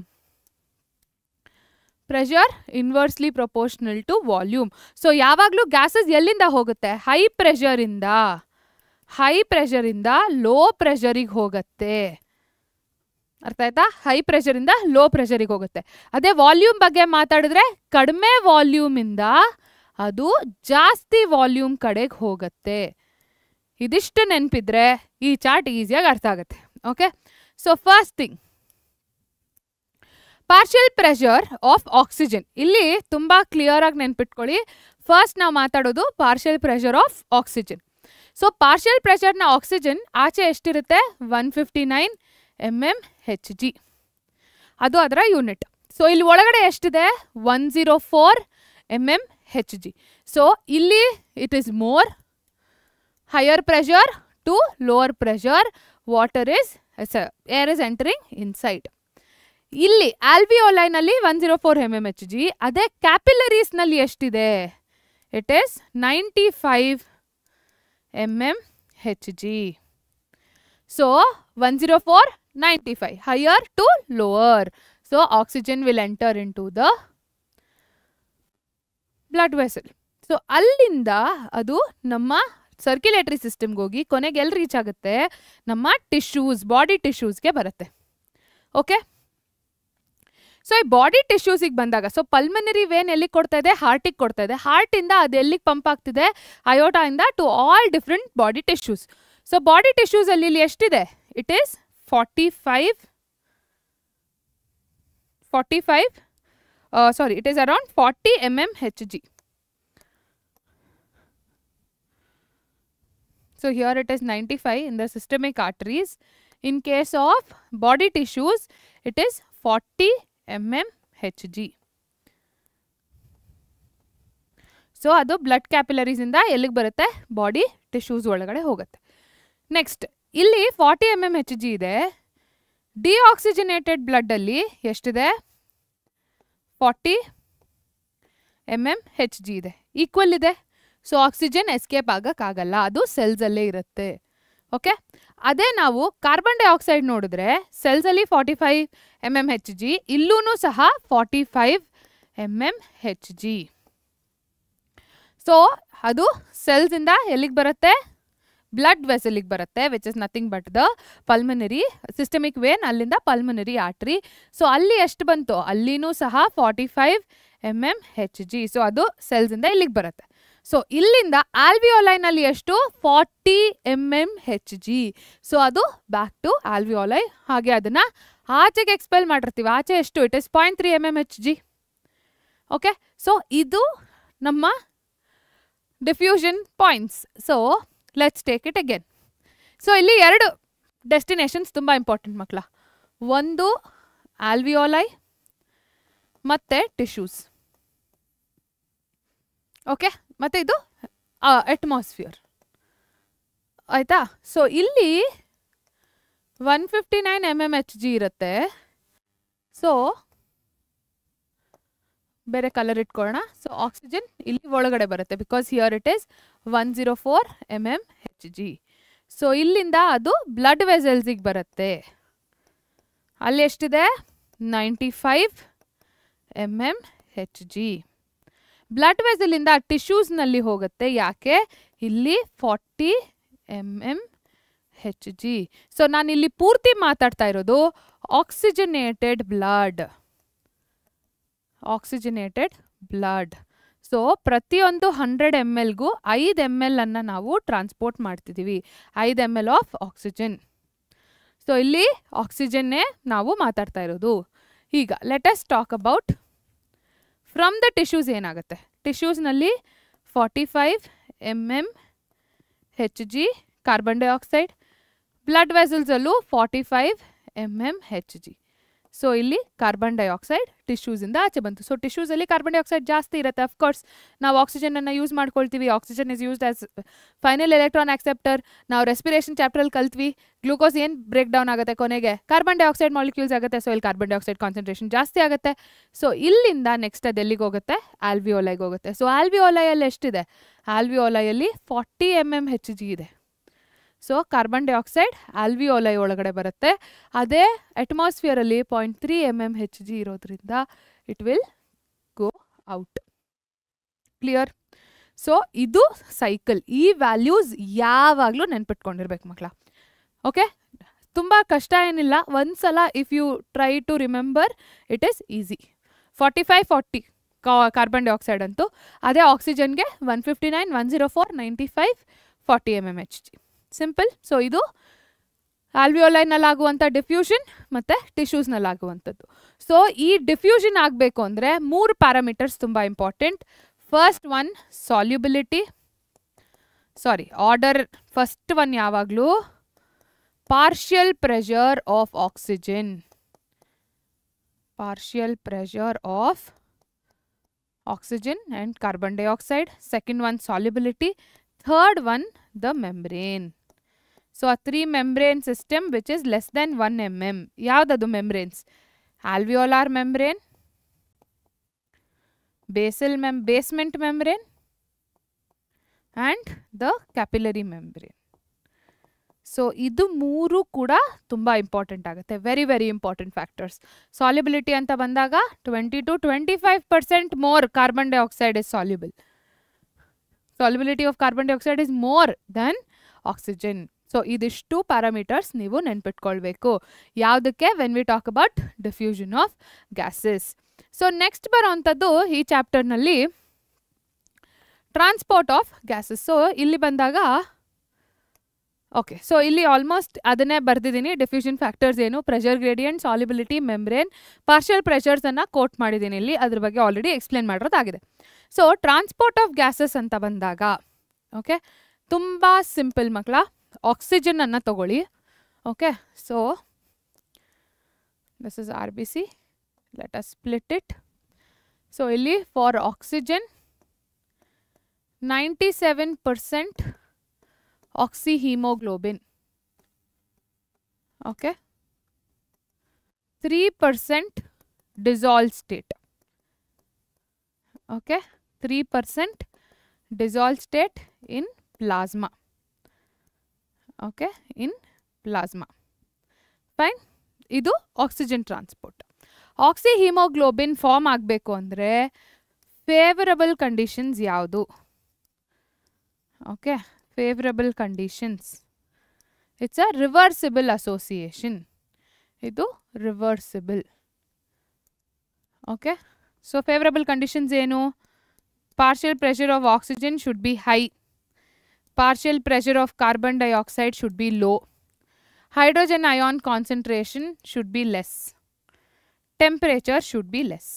Pressure inversely proportional to volume. So ಯಾವಾಗಲೂ gases ಎಲ್ಲಿಂದ ಹೋಗುತ್ತೆ? High ಪ್ರೆಷರಿಂದ low ಪ್ರೆಷರಿಗೆ ಹೋಗುತ್ತೆ. ಅರ್ಥ ಆಯ್ತಾ? ಹೈ ಪ್ರೆಷರಿಂದ ಲೋ ಪ್ರೆಷರಿಗೆ ಹೋಗುತ್ತೆ. ಅದೇ ವಾಲ್ಯೂಮ್ ಬಗ್ಗೆ ಮಾತಾಡಿದ್ರೆ ಕಡಿಮೆ ವಾಲ್ಯೂಮಿಂದ ಅದು ಜಾಸ್ತಿ ವಾಲ್ಯೂಮ್ ಕಡೆಗೆ ಹೋಗುತ್ತೆ. ಇದಿಷ್ಟು ನೆನಪಿದ್ರೆ ಈ ಚಾರ್ಟ್ ಈಸಿಯಾಗಿ ಅರ್ಥ ಆಗುತ್ತೆ. Okay, so first thing partial pressure of oxygen. ಇಲ್ಲಿ ತುಂಬ ಕ್ಲಿಯರ್ ಆಗಿ ನೆನ್ಪಿಟ್ಕೊಳ್ಳಿ. ಫಸ್ಟ್ ನಾವು ಮಾತಾಡೋದು partial pressure of oxygen. So partial ಪ್ರೆಷರ್ನ ಆಕ್ಸಿಜನ್ ಆಚೆ ಎಷ್ಟಿರುತ್ತೆ? 159 mmHg, ಅದು ಅದರ ಯೂನಿಟ್. ಸೊ ಇಲ್ಲಿ ಒಳಗಡೆ ಎಷ್ಟಿದೆ? 104 mmHg. ಸೊ ಇಲ್ಲಿ it is more higher pressure to lower pressure. Water is air is entering inside. ಇಲ್ಲಿ ಆಲ್ವಿಯೋಲೈನಲ್ಲಿ 104 mmHg. ಅದೇ ಕ್ಯಾಪಿಲರೀಸ್ನಲ್ಲಿ ಎಷ್ಟಿದೆ? It is 95 mmHg. So 104, 95, higher to lower. So oxygen will enter into the blood vessel. So ಅಲ್ಲಿಂದ ಅದು ನಮ್ಮ circulatory ಸಿಸ್ಟಮ್ಗೆ ಹೋಗಿ ಕೊನೆಗೆ ಎಲ್ಲಿ ರೀಚ್ ಆಗುತ್ತೆ? ನಮ್ಮ ಟಿಶ್ಯೂಸ್, ಬಾಡಿ ಟಿಶ್ಯೂಸ್ಗೆ ಬರುತ್ತೆ. ಓಕೆ, ಸೊ ಈ ಬಾಡಿ ಟಿಶ್ಯೂಸಿಗೆ ಬಂದಾಗ ಸೊ ಪಲ್ಮನರಿ ವೇನ್ ಎಲ್ಲಿಗೆ ಕೊಡ್ತಾ ಇದೆ? ಹಾರ್ಟಿಗೆ ಕೊಡ್ತಾ ಇದೆ. ಹಾರ್ಟಿಂದ ಅದು ಎಲ್ಲಿಗೆ ಪಂಪ್ ಆಗ್ತಿದೆ? ಅಯೋಟಾಯಿಂದ to all different body tissues. So body ಟಿಶ್ಯೂಸಲ್ಲಿ ಇಲ್ಲಿ ಎಷ್ಟಿದೆ? It is it is around 40 mmHg. So here it is 95 in the systemic arteries. In case of body tissues, it is 40 mmHg. So ಅದು blood capillaries ಇಂದ ಎಲ್ಲಿಗೆ ಬರುತ್ತೆ, body tissues ಒಳಗಡೆ ಹೋಗುತ್ತೆ. Next ಇಲ್ಲಿ 40 mmHg ಇದೆ. ಡಿಆಕ್ಸಿಜನೇಟೆಡ್ ಬ್ಲಡ್ ಅಲ್ಲಿ ಎಷ್ಟಿದೆ, 40 mmHg ಇದೆ, ಈಕ್ವಲ್ ಇದೆ. ಸೊ ಆಕ್ಸಿಜನ್ ಎಸ್ಕೇಪ್ ಆಗಕ್ಕಾಗಲ್ಲ, ಅದು ಸೆಲ್ಸ್ ಅಲ್ಲೇ ಇರುತ್ತೆ. ಓಕೆ, ಅದೇ ನಾವು ಕಾರ್ಬನ್ ಡೈಆಕ್ಸೈಡ್ ನೋಡಿದ್ರೆ ಸೆಲ್ಸ್ ಅಲ್ಲಿ 45 mmHg, ಇಲ್ಲೂ ಸಹ 45 mmHg. ಸೊ ಅದು ಸೆಲ್ಸ್ ಇಂದ ಎಲ್ಲಿಗೆ ಬರುತ್ತೆ, ಬ್ಲಡ್ ವೆಸಲಿಗೆ ಬರುತ್ತೆ, which is nothing but the pulmonary systemic vein, ಅಲ್ಲಿಂದ ಪಲ್ಮನರಿ ಆರ್ಟ್ರಿ. ಸೊ ಅಲ್ಲಿ ಎಷ್ಟು ಬಂತು, ಅಲ್ಲಿನೂ ಸಹ 45 mmHg. ಸೊ ಅದು ಸೆಲ್ಸ್ ಇಂದ ಇಲ್ಲಿಗೆ ಬರುತ್ತೆ. ಸೊ ಇಲ್ಲಿಂದ ಆಲ್ವಿಯೋಲೈನಲ್ಲಿ ಎಷ್ಟು, 40 mmHg. ಸೊ ಅದು ಬ್ಯಾಕ್ ಟು ಆಲ್ವಿಯೋಲೈ. ಹಾಗೆ ಅದನ್ನ ಆಚೆಗೆ ಎಕ್ಸ್ಪೆಲ್ ಮಾಡಿರ್ತೀವಿ. ಆಚೆ ಎಷ್ಟು, it is 0.3 mmHg. Okay, so ಇದು ನಮ್ಮ diffusion points. So let's take it again. So ಇಲ್ಲಿ ಎರಡು ಡೆಸ್ಟಿನೇಷನ್ಸ್ ತುಂಬ ಇಂಪಾರ್ಟೆಂಟ್ ಮಕ್ಕಳ. ಒಂದು ಆಲ್ವಿಯೋಲೈ ಮತ್ತೆ ಟಿಶ್ಯೂಸ್. ಓಕೆ, ಮತ್ತೆ ಇದು ಅಟ್ಮಾಸ್ಫಿಯರ್. ಆಯ್ತಾ? ಸೊ ಇಲ್ಲಿ 159 mmHg ಇರುತ್ತೆ. ಸೊ ಬೇರೆ ಕಲರ್ ಇಟ್ಕೊಳ್ಳೋಣ. ಸೊ ಆಕ್ಸಿಜನ್ ಇಲ್ಲಿ ಒಳಗಡೆ ಬರುತ್ತೆ, because here it is 104 mmHg. So ಇಲ್ಲಿಂದ ಅದು ಬ್ಲಡ್ ವೆಸಲ್ಸಿಗೆ ಬರುತ್ತೆ. ಅಲ್ಲಿ ಎಷ್ಟಿದೆ, 95 mmHg. ಬ್ಲಡ್ ವೆಸಲಿಂದ ಟಿಶ್ಯೂಸ್ನಲ್ಲಿ ಹೋಗುತ್ತೆ. ಯಾಕೆ, ಇಲ್ಲಿ 40 mmHg. ಸೊ ನಾನಿಲ್ಲಿ ಪೂರ್ತಿ ಮಾತಾಡ್ತಾ ಇರೋದು oxygenated blood. Oxygenated blood. So ಪ್ರತಿಯೊಂದು 100 mlಗೂ 5 ml ಅನ್ನು ನಾವು ಟ್ರಾನ್ಸ್ಪೋರ್ಟ್ ಮಾಡ್ತಿದ್ದೀವಿ, 5 ml ಆಫ್ ಆಕ್ಸಿಜನ್. ಸೊ ಇಲ್ಲಿ ಆಕ್ಸಿಜನ್ನೇ ನಾವು ಮಾತಾಡ್ತಾ ಇರೋದು. ಈಗ let us talk about from the tissues ಏನಾಗುತ್ತೆ. ಟಿಶ್ಯೂಸ್ನಲ್ಲಿ 45 mmHg ಕಾರ್ಬನ್ ಡೈಆಕ್ಸೈಡ್, ಬ್ಲಡ್ ವೆಸಲ್ಸಲ್ಲೂ 45 mmHg. ಸೊ ಇಲ್ಲಿ ಕಾರ್ಬನ್ ಡೈಆಕ್ಸೈಡ್ ಟಿಶ್ಯೂಸಿಂದ ಆಚೆ ಬಂತು. ಸೊ ಟಿಶ್ಯೂಸಲ್ಲಿ ಕಾರ್ಬನ್ ಡೈಆಕ್ಸೈಡ್ ಜಾಸ್ತಿ ಇರುತ್ತೆ. ಅಫ್ಕೋರ್ಸ್ ನಾವು ಆಕ್ಸಿಜನನ್ನು ಯೂಸ್ ಮಾಡ್ಕೊಳ್ತೀವಿ. Oxygen is used as final electron acceptor. ನಾವು ರೆಸ್ಪಿರೇಷನ್ ಚಾಪ್ಟ್ರಲ್ಲಿ ಕಲ್ತ್ವಿ, ಗ್ಲೂಕೋಸ್ ಏನು ಬ್ರೇಕ್ ಡೌನ್ ಆಗುತ್ತೆ, ಕೊನೆಗೆ ಕಾರ್ಬನ್ ಡೈಆಕ್ಸೈಡ್ ಮಾಲಿಕ್ಯೂಲ್ಸ್ ಆಗುತ್ತೆ. ಸೊ ಇಲ್ಲಿ ಕಾರ್ಬನ್ ಡೈಆಕ್ಸೈಡ್ ಕಾನ್ಸಂಟ್ರೇಷನ್ ಜಾಸ್ತಿ ಆಗುತ್ತೆ. ಸೊ ಇಲ್ಲಿಂದ ನೆಕ್ಸ್ಟ್ ಅದು ಎಲ್ಲಿಗೆ ಹೋಗುತ್ತೆ, ಆಲ್ವಿಯೋಲೈಗೆ ಹೋಗುತ್ತೆ. ಸೊ ಆಲ್ವಿಯೋಲೈಯಲ್ಲಿ ಎಷ್ಟಿದೆ, ಆಲ್ವಿಯೋಲೈಯಲ್ಲಿ 40 mmHg ಇದೆ. ಸೊ ಕಾರ್ಬನ್ ಡೈಆಕ್ಸೈಡ್ ಆಲ್ವಿಯೋಲೈ ಒಳಗಡೆ ಬರುತ್ತೆ. ಅದೇ ಅಟ್ಮಾಸ್ಫಿಯರಲ್ಲಿ 0.3 mmHg ಇರೋದ್ರಿಂದ it will go out. Clear? So ಇದು ಸೈಕಲ್. ಈ ವ್ಯಾಲ್ಯೂಸ್ ಯಾವಾಗಲೂ ನೆನ್ಪಿಟ್ಕೊಂಡಿರ್ಬೇಕು ಮಕ್ಕಳ. ಓಕೆ, ತುಂಬ ಕಷ್ಟ ಏನಿಲ್ಲ. ಒಂದ್ಸಲ if you try to remember it is easy. 45-40 carbon dioxide ಅಂತೂ, ಅದೇ ಆಕ್ಸಿಜನ್ಗೆ 159, 104, 95, 40 mmHg. ಸಿಂಪಲ್. ಸೊ ಇದು ಆಲ್ವಿಯೋಲೈನಲ್ಲಾಗುವಂಥ ಡಿಫ್ಯೂಷನ್ ಮತ್ತು ಟಿಶ್ಯೂಸ್ನಲ್ಲಾಗುವಂಥದ್ದು. ಸೊ ಈ ಡಿಫ್ಯೂಷನ್ ಆಗಬೇಕು ಅಂದರೆ 3 ಪ್ಯಾರಾಮೀಟರ್ಸ್ ತುಂಬ important. First one solubility, order. First one ಯಾವಾಗಲೂ partial pressure of oxygen. Partial pressure of oxygen and carbon dioxide. Second one solubility. Third one the membrane. So ಆ 3 membrane system which is less than 1 mm. ಯಾವ್ದದು membranes? Alveolar membrane, basement membrane and the capillary membrane. So ಇದು 3 ಕೂಡ ತುಂಬ important ಆಗುತ್ತೆ. Very very important factors. Solubility ಅಂತ ಬಂದಾಗ 20 to 25% more carbon dioxide is soluble. Solubility of carbon dioxide is more than oxygen. So ಇದಿಷ್ಟು parameters ನೀವು ನೆನ್ಪಿಟ್ಕೊಳ್ಬೇಕು. ಯಾವುದಕ್ಕೆ? When we talk about diffusion of gases. So next ಬರೋವಂಥದ್ದು ಈ ಚಾಪ್ಟರ್ನಲ್ಲಿ ಟ್ರಾನ್ಸ್ಪೋರ್ಟ್ ಆಫ್ ಗ್ಯಾಸಸ್. ಸೊ ಇಲ್ಲಿ ಬಂದಾಗ ಓಕೆ, ಸೊ ಇಲ್ಲಿ ಆಲ್ಮೋಸ್ಟ್ ಅದನ್ನೇ ಬರ್ದಿದ್ದೀನಿ. ಡಿಫ್ಯೂಷನ್ ಫ್ಯಾಕ್ಟರ್ಸ್ ಏನು, pressure gradient, solubility, membrane, partial ಪ್ರೆಷರ್ಸನ್ನು ಕೋಟ್ ಮಾಡಿದ್ದೀನಿ ಇಲ್ಲಿ. ಅದ್ರ ಬಗ್ಗೆ ಆಲ್ರೆಡಿ ಎಕ್ಸ್ಪ್ಲೇನ್ ಮಾಡಿರೋದಾಗಿದೆ. ಸೊ ಟ್ರಾನ್ಸ್ಪೋರ್ಟ್ ಆಫ್ ಗ್ಯಾಸಸ್ ಅಂತ ಬಂದಾಗ ಓಕೆ, ತುಂಬ ಸಿಂಪಲ್ ಮಕ್ಕಳ. ಆಕ್ಸಿಜನನ್ನು ತಗೊಳ್ಳಿ. Okay, so this is RBC. Let us split it. So ಇಲ್ಲಿ for oxygen 97% oxyhemoglobin. Okay, 3% dissolved state. Okay, 3% dissolved state in plasma. Okay, in plasma. Fine. ಇದು oxygen transport. ಆಕ್ಸಿಹಿಮೋಗ್ಲೋಬಿನ್ form ಆಗಬೇಕು ಅಂದರೆ ಫೇವರಬಲ್ ಕಂಡೀಷನ್ಸ್ ಯಾವುದು? Okay, favorable conditions. It's a reversible association. ಇದು reversible. Okay, so favorable conditions ಏನು? Partial pressure of oxygen should be high. Partial pressure of carbon dioxide should be low. Hydrogen ion concentration should be less. Temperature should be less.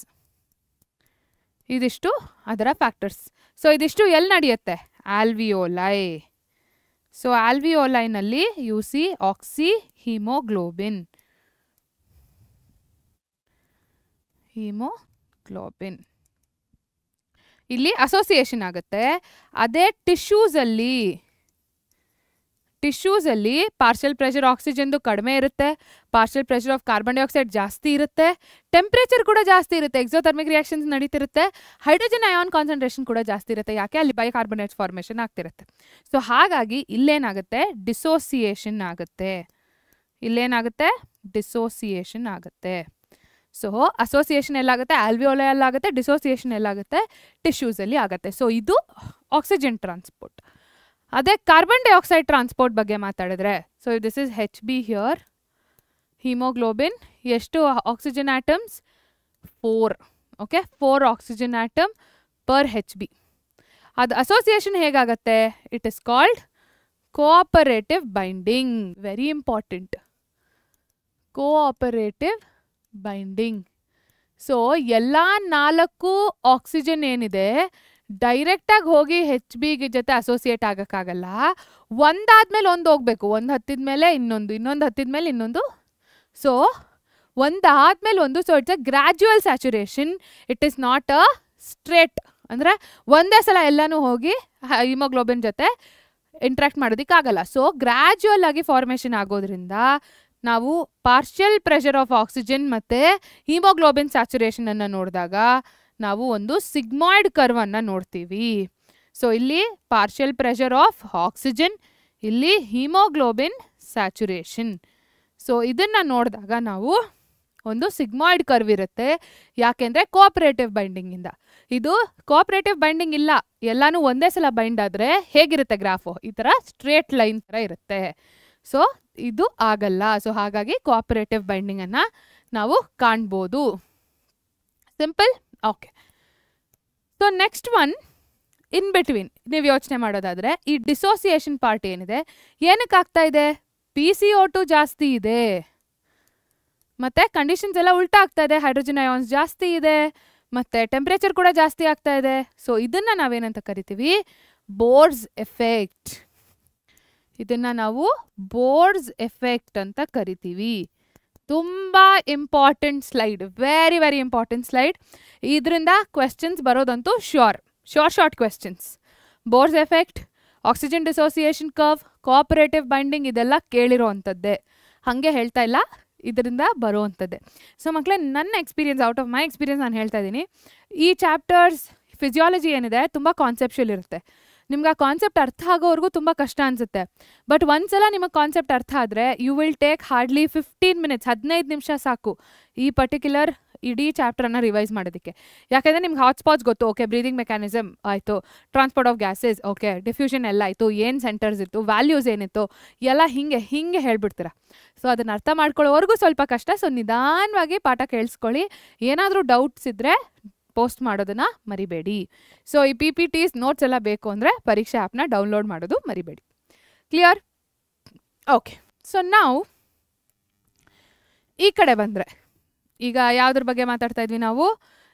ಇದಿಷ್ಟು ಅದರ factors. So ಇದಿಷ್ಟು ಎಲ್ಲಿ ನಡೆಯುತ್ತೆ? Alveoli. So ಆಲ್ವಿಯೋಲೈನಲ್ಲಿ you see oxyhemoglobin. Hemoglobin ಇಲ್ಲಿ association ಆಗುತ್ತೆ. ಅದೇ ಟಿಶ್ಯೂಸಲ್ಲಿ ಪಾರ್ಷಿಯಲ್ ಪ್ರೆಷರ್ ಆಕ್ಸಿಜನ್ದು ಕಡಿಮೆ ಇರುತ್ತೆ, partial pressure of carbon dioxide ಜಾಸ್ತಿ ಇರುತ್ತೆ, ಟೆಂಪ್ರೇಚರ್ ಕೂಡ ಜಾಸ್ತಿ ಇರುತ್ತೆ, ಎಕ್ಸೋಥರ್ಮಿಕ್ ರಿಯಾಕ್ಷನ್ಸ್ ನಡೀತಿರುತ್ತೆ, ಹೈಡ್ರೋಜನ್ ಅಯಾನ್ ಕಾನ್ಸಂಟ್ರೇಷನ್ ಕೂಡ ಜಾಸ್ತಿ ಇರುತ್ತೆ. ಯಾಕೆ? ಅಲ್ಲಿ ಬೈಕಾರ್ಬನೇಟ್ಸ್ ಫಾರ್ಮೇಷನ್ ಆಗ್ತಿರುತ್ತೆ. ಸೊ ಹಾಗಾಗಿ ಇಲ್ಲೇನಾಗುತ್ತೆ? ಡಿಸೋಸಿಯೇಷನ್ ಆಗುತ್ತೆ. ಡಿಸೋಸಿಯೇಷನ್ ಆಗುತ್ತೆ. ಸೊ ಅಸೋಸಿಯೇಷನ್ ಎಲ್ಲಾಗುತ್ತೆ? ಆಲ್ವಿಯೋಲೈಯಲ್ಲಾಗುತ್ತೆ. ಡಿಸೋಸಿಯೇಷನ್ ಎಲ್ಲಾಗುತ್ತೆ? ಟಿಶ್ಯೂಸಲ್ಲಿ ಆಗುತ್ತೆ. ಸೊ ಇದು ಆಕ್ಸಿಜನ್ ಟ್ರಾನ್ಸ್ಪೋರ್ಟ್. ಅದೇ ಕಾರ್ಬನ್ ಡೈಆಕ್ಸೈಡ್ ಟ್ರಾನ್ಸ್ಪೋರ್ಟ್ ಬಗ್ಗೆ ಮಾತಾಡಿದ್ರೆ, so this is HB here. Hemoglobin ಎಷ್ಟು oxygen atoms? 4. Okay, 4 oxygen atom per HB. ಅದು ಅಸೋಸಿಯೇಷನ್ ಹೇಗಾಗತ್ತೆ? It is called cooperative binding. Very important. Cooperative binding. So ಎಲ್ಲ 4 ಆಕ್ಸಿಜನ್ ಏನಿದೆ ಡೈರೆಕ್ಟಾಗಿ ಹೋಗಿ HB ಜೊತೆ ಅಸೋಸಿಯೇಟ್ ಆಗೋಕ್ಕಾಗಲ್ಲ. ಒಂದಾದ್ಮೇಲೆ ಒಂದು ಹೋಗ್ಬೇಕು. ಒಂದು ಹತ್ತಿದ್ಮೇಲೆ ಇನ್ನೊಂದು, ಇನ್ನೊಂದು ಹತ್ತಿದ್ಮೇಲೆ ಇನ್ನೊಂದು. ಸೊ ಒಂದಾದ್ಮೇಲೆ ಒಂದು. So it's a gradual saturation. It is not a straight. ಅಂದರೆ ಒಂದೇ ಸಲ ಎಲ್ಲನೂ ಹೋಗಿ ಹಿಮೋಗ್ಲೋಬಿನ್ ಜೊತೆ ಇಂಟ್ರಾಕ್ಟ್ ಮಾಡೋದಕ್ಕಾಗಲ್ಲ. ಸೊ ಗ್ರ್ಯಾಜುವಲ್ ಆಗಿ ಫಾರ್ಮೇಷನ್ ಆಗೋದ್ರಿಂದ ನಾವು ಪಾರ್ಷಿಯಲ್ ಪ್ರೆಷರ್ ಆಫ್ ಆಕ್ಸಿಜನ್ ಮತ್ತು ಹಿಮೋಗ್ಲೋಬಿನ್ ಸ್ಯಾಚುರೇಷನನ್ನು ನೋಡಿದಾಗ ನಾವು ಒಂದು ಸಿಗ್ಮಾಯ್ಡ್ ಕರ್ವ್ ಅನ್ನು ನೋಡ್ತೀವಿ. ಸೊ ಇಲ್ಲಿ ಪಾರ್ಷಿಯಲ್ ಪ್ರೆಷರ್ ಆಫ್ ಆಕ್ಸಿಜನ್, ಇಲ್ಲಿ ಹಿಮೋಗ್ಲೋಬಿನ್ ಸ್ಯಾಚುರೇಷನ್. ಸೊ ಇದನ್ನು ನೋಡಿದಾಗ ನಾವು ಒಂದು ಸಿಗ್ಮಾಯ್ಡ್ ಕರ್ವ್ ಇರುತ್ತೆ. ಯಾಕೆಂದರೆ ಕೋಆಪರೇಟಿವ್ ಬೈಂಡಿಂಗಿಂದ. ಇದು ಕೋಆಪರೇಟಿವ್ ಬೈಂಡಿಂಗ್ ಇಲ್ಲ, ಎಲ್ಲನೂ ಒಂದೇ ಸಲ ಬೈಂಡ್ ಆದರೆ ಹೇಗಿರುತ್ತೆ ಗ್ರಾಫು? ಈ ಥರ ಸ್ಟ್ರೇಟ್ ಲೈನ್ ಥರ ಇರುತ್ತೆ. ಸೊ ಇದು ಆಗಲ್ಲ. ಸೊ ಹಾಗಾಗಿ ಕೋಆಪರೇಟಿವ್ ಬೈಂಡಿಂಗನ್ನು ನಾವು ಕಾಣ್ಬೋದು. Simple. Okay, so next one in between ನೀವು ಯೋಚನೆ ಮಾಡೋದಾದರೆ, ಈ ಡಿಸೋಸಿಯೇಷನ್ ಪಾರ್ಟ್ ಏನಿದೆ ಏನಕ್ಕೆ ಆಗ್ತಾ ಇದೆ? PCO2 ಜಾಸ್ತಿ ಇದೆ, ಮತ್ತು ಕಂಡೀಷನ್ಸ್ ಎಲ್ಲ ಉಲ್ಟಾ ಆಗ್ತಾ ಇದೆ. ಹೈಡ್ರೋಜನ್ ಅಯಾನ್ಸ್ ಜಾಸ್ತಿ ಇದೆ, ಮತ್ತು ಟೆಂಪ್ರೇಚರ್ ಕೂಡ ಜಾಸ್ತಿ ಆಗ್ತಾ ಇದೆ. ಸೊ ಇದನ್ನು ನಾವೇನಂತ ಕರಿತೀವಿ? Bohr's effect. ಇದನ್ನು ನಾವು ಬೋರ್ಸ್ ಎಫೆಕ್ಟ್ ಅಂತ ಕರಿತೀವಿ. ತುಂಬ important slide, very very important slide. ಇದರಿಂದ ಕ್ವೆಶ್ಚನ್ಸ್ ಬರೋದಂತೂ short questions. Bohr's effect, oxygen dissociation curve, cooperative binding, ಇದೆಲ್ಲ ಕೇಳಿರೋ ಅಂಥದ್ದೇ, ಹಾಗೆ ಹೇಳ್ತಾ ಇಲ್ಲ, ಇದರಿಂದ ಬರುವಂಥದ್ದೇ. ಸೊ ಮಕ್ಕಳೇ, ನನ್ನ experience, out of my experience ನಾನು ಹೇಳ್ತಾ ಇದ್ದೀನಿ. ಈ ಚಾಪ್ಟರ್ಸ್ ಫಿಸಿಯಾಲಜಿ ಏನಿದೆ ತುಂಬ ಕಾನ್ಸೆಪ್ಷುಯಲ್ ಇರುತ್ತೆ. ನಿಮ್ಗೆ ಆ ಕಾನ್ಸೆಪ್ಟ್ ಅರ್ಥ ಆಗೋವರೆಗೂ ತುಂಬ ಕಷ್ಟ ಅನಿಸುತ್ತೆ. ಬಟ್ ಒಂದ್ಸಲ ನಿಮಗೆ ಕಾನ್ಸೆಪ್ಟ್ ಅರ್ಥ ಆದರೆ you will take hardly 15 minutes, 15 ನಿಮಿಷ ಸಾಕು ಈ ಪರ್ಟಿಕ್ಯುಲರ್ ಇಡೀ ಚಾಪ್ಟರನ್ನು ರಿವೈಸ್ ಮಾಡೋದಕ್ಕೆ. ಯಾಕೆಂದರೆ ನಿಮ್ಗೆ ಹಾಟ್ಸ್ಪಾಟ್ಸ್ ಗೊತ್ತು. ಓಕೆ, ಬ್ರೀದಿಂಗ್ ಮೆಕ್ಯಾನಿಸಮ್ ಆಯಿತು, transport of gases, okay, diffusion ಎಲ್ಲ ಆಯಿತು, ಏನು ಸೆಂಟರ್ಸ್ ಇತ್ತು, ವ್ಯಾಲ್ಯೂಸ್ ಏನಿತ್ತು, ಎಲ್ಲ ಹಿಂಗೆ ಹೇಳ್ಬಿಡ್ತೀರ. ಸೊ ಅದನ್ನು ಅರ್ಥ ಮಾಡ್ಕೊಳ್ಳೋವರೆಗೂ ಸ್ವಲ್ಪ ಕಷ್ಟ. ಸೊ ನಿಧಾನವಾಗಿ ಪಾಠ ಕೇಳಿಸ್ಕೊಳ್ಳಿ. ಏನಾದರೂ ಡೌಟ್ಸ್ ಇದ್ದರೆ ಪೋಸ್ಟ್ ಮಾಡೋದನ್ನು ಮರಿಬೇಡಿ. ಸೊ ಈ PPTs ನೋಟ್ಸ್ ಎಲ್ಲ ಬೇಕು ಅಂದರೆ ಪರೀಕ್ಷಾ ಆ್ಯಪ್ನ ಡೌನ್ಲೋಡ್ ಮಾಡೋದು ಮರಿಬೇಡಿ. ಕ್ಲಿಯರ್? ಓಕೆ, ಸೊ ನಾವು ಈ ಕಡೆ ಬಂದರೆ ಈಗ ಯಾವುದ್ರ ಬಗ್ಗೆ ಮಾತಾಡ್ತಾ ಇದ್ವಿ ನಾವು?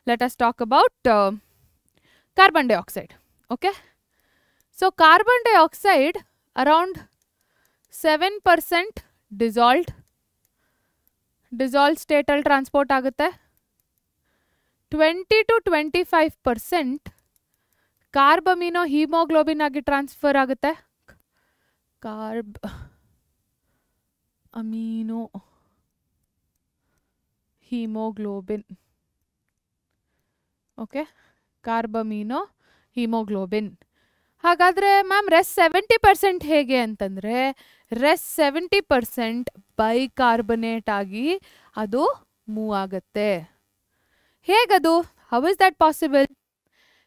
Let us talk about carbon dioxide. Okay, so carbon dioxide around 7% dissolved ಸ್ಟೇಟಲ್ಲಿ ಟ್ರಾನ್ಸ್ಪೋರ್ಟ್ ಆಗುತ್ತೆ. 20 to 25% ಕಾರ್ಬಮಿನೋ ಹಿಮೋಗ್ಲೋಬಿನ್ ಆಗಿ ಟ್ರಾನ್ಸ್ಫರ್ ಆಗುತ್ತೆ. Carb amino hemoglobin. Okay, carbamino hemoglobin. ಹಾಗಾದರೆ ಮ್ಯಾಮ್ ರೆಸ್ಟ್ 70% ಹೇಗೆ ಅಂತಂದರೆ, ರೆಸ್ಟ್ 70% ಬೈಕಾರ್ಬನೇಟ್ ಆಗಿ ಅದು ಮೂವ್ ಆಗುತ್ತೆ. ಹೇಗದು? How is that possible?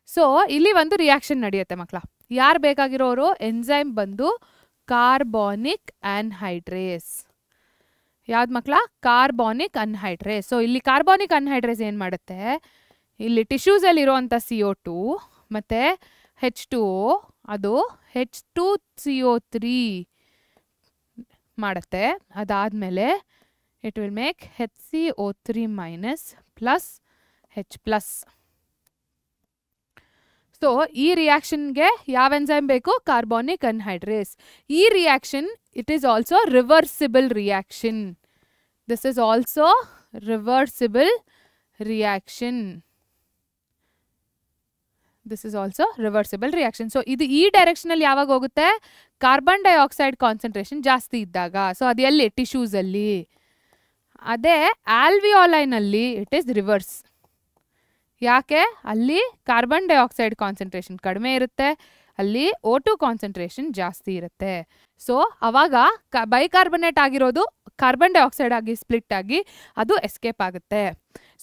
So ಇಲ್ಲಿ ಒಂದು ರಿಯಾಕ್ಷನ್ ನಡೆಯುತ್ತೆ ಮಕ್ಕಳ. ಯಾರು ಬೇಕಾಗಿರೋರು? ಎನ್ಸೈಮ್ ಬಂದು ಕಾರ್ಬಾನಿಕ್ ಆನ್ಹೈಡ್ರೇಸ್. ಯಾವ್ದು ಮಕ್ಕಳ? ಕಾರ್ಬಾನಿಕ್ ಅನ್ಹೈಡ್ರೇಸ್. ಸೊ ಇಲ್ಲಿ ಕಾರ್ಬಾನಿಕ್ ಅನ್ಹೈಡ್ರೇಸ್ ಏನು ಮಾಡುತ್ತೆ? ಇಲ್ಲಿ ಟಿಶ್ಯೂಸಲ್ಲಿ ಇರೋವಂಥ CO2 ಮತ್ತು H2O ಅದು H2CO3 ಮಾಡುತ್ತೆ. ಅದಾದಮೇಲೆ it will make HCO3- plus H+. So ಈ ರಿಯಾಕ್ಷನ್ಗೆ ಯಾವ ಎನ್ಸೈಮ್ ಬೇಕು? ಕಾರ್ಬಾನಿಕ್ ಅನ್ಹೈಡ್ರೇಸ್. ಈ reaction it is also reversible reaction. This is also reversible reaction. This is also reversible reaction. So ಇದು ಈ ಡೈರೆಕ್ಷನಲ್ಲಿ ಯಾವಾಗ ಹೋಗುತ್ತೆ? ಕಾರ್ಬನ್ ಡೈಆಕ್ಸೈಡ್ ಕಾನ್ಸಂಟ್ರೇಷನ್ ಜಾಸ್ತಿ ಇದ್ದಾಗ. ಸೊ ಅದು ಎಲ್ಲಿ? ಟಿಶ್ಯೂಸಲ್ಲಿ. ಅದೇ ಆಲ್ವಿಯೋಲೈನಲ್ಲಿ ಇಟ್ ಈಸ್ ರಿವರ್ಸ್. ಯಾಕೆ? ಅಲ್ಲಿ ಕಾರ್ಬನ್ ಡೈಆಕ್ಸೈಡ್ ಕಾನ್ಸಂಟ್ರೇಷನ್ ಕಡಿಮೆ ಇರುತ್ತೆ, ಅಲ್ಲಿ O2 ಕಾನ್ಸಂಟ್ರೇಷನ್ ಜಾಸ್ತಿ ಇರುತ್ತೆ. ಸೊ ಅವಾಗ ಬೈಕಾರ್ಬನೇಟ್ ಆಗಿರೋದು ಕಾರ್ಬನ್ ಡೈಆಕ್ಸೈಡ್ ಆಗಿ ಸ್ಪ್ಲಿಟ್ ಆಗಿ ಅದು ಎಸ್ಕೇಪ್ ಆಗುತ್ತೆ.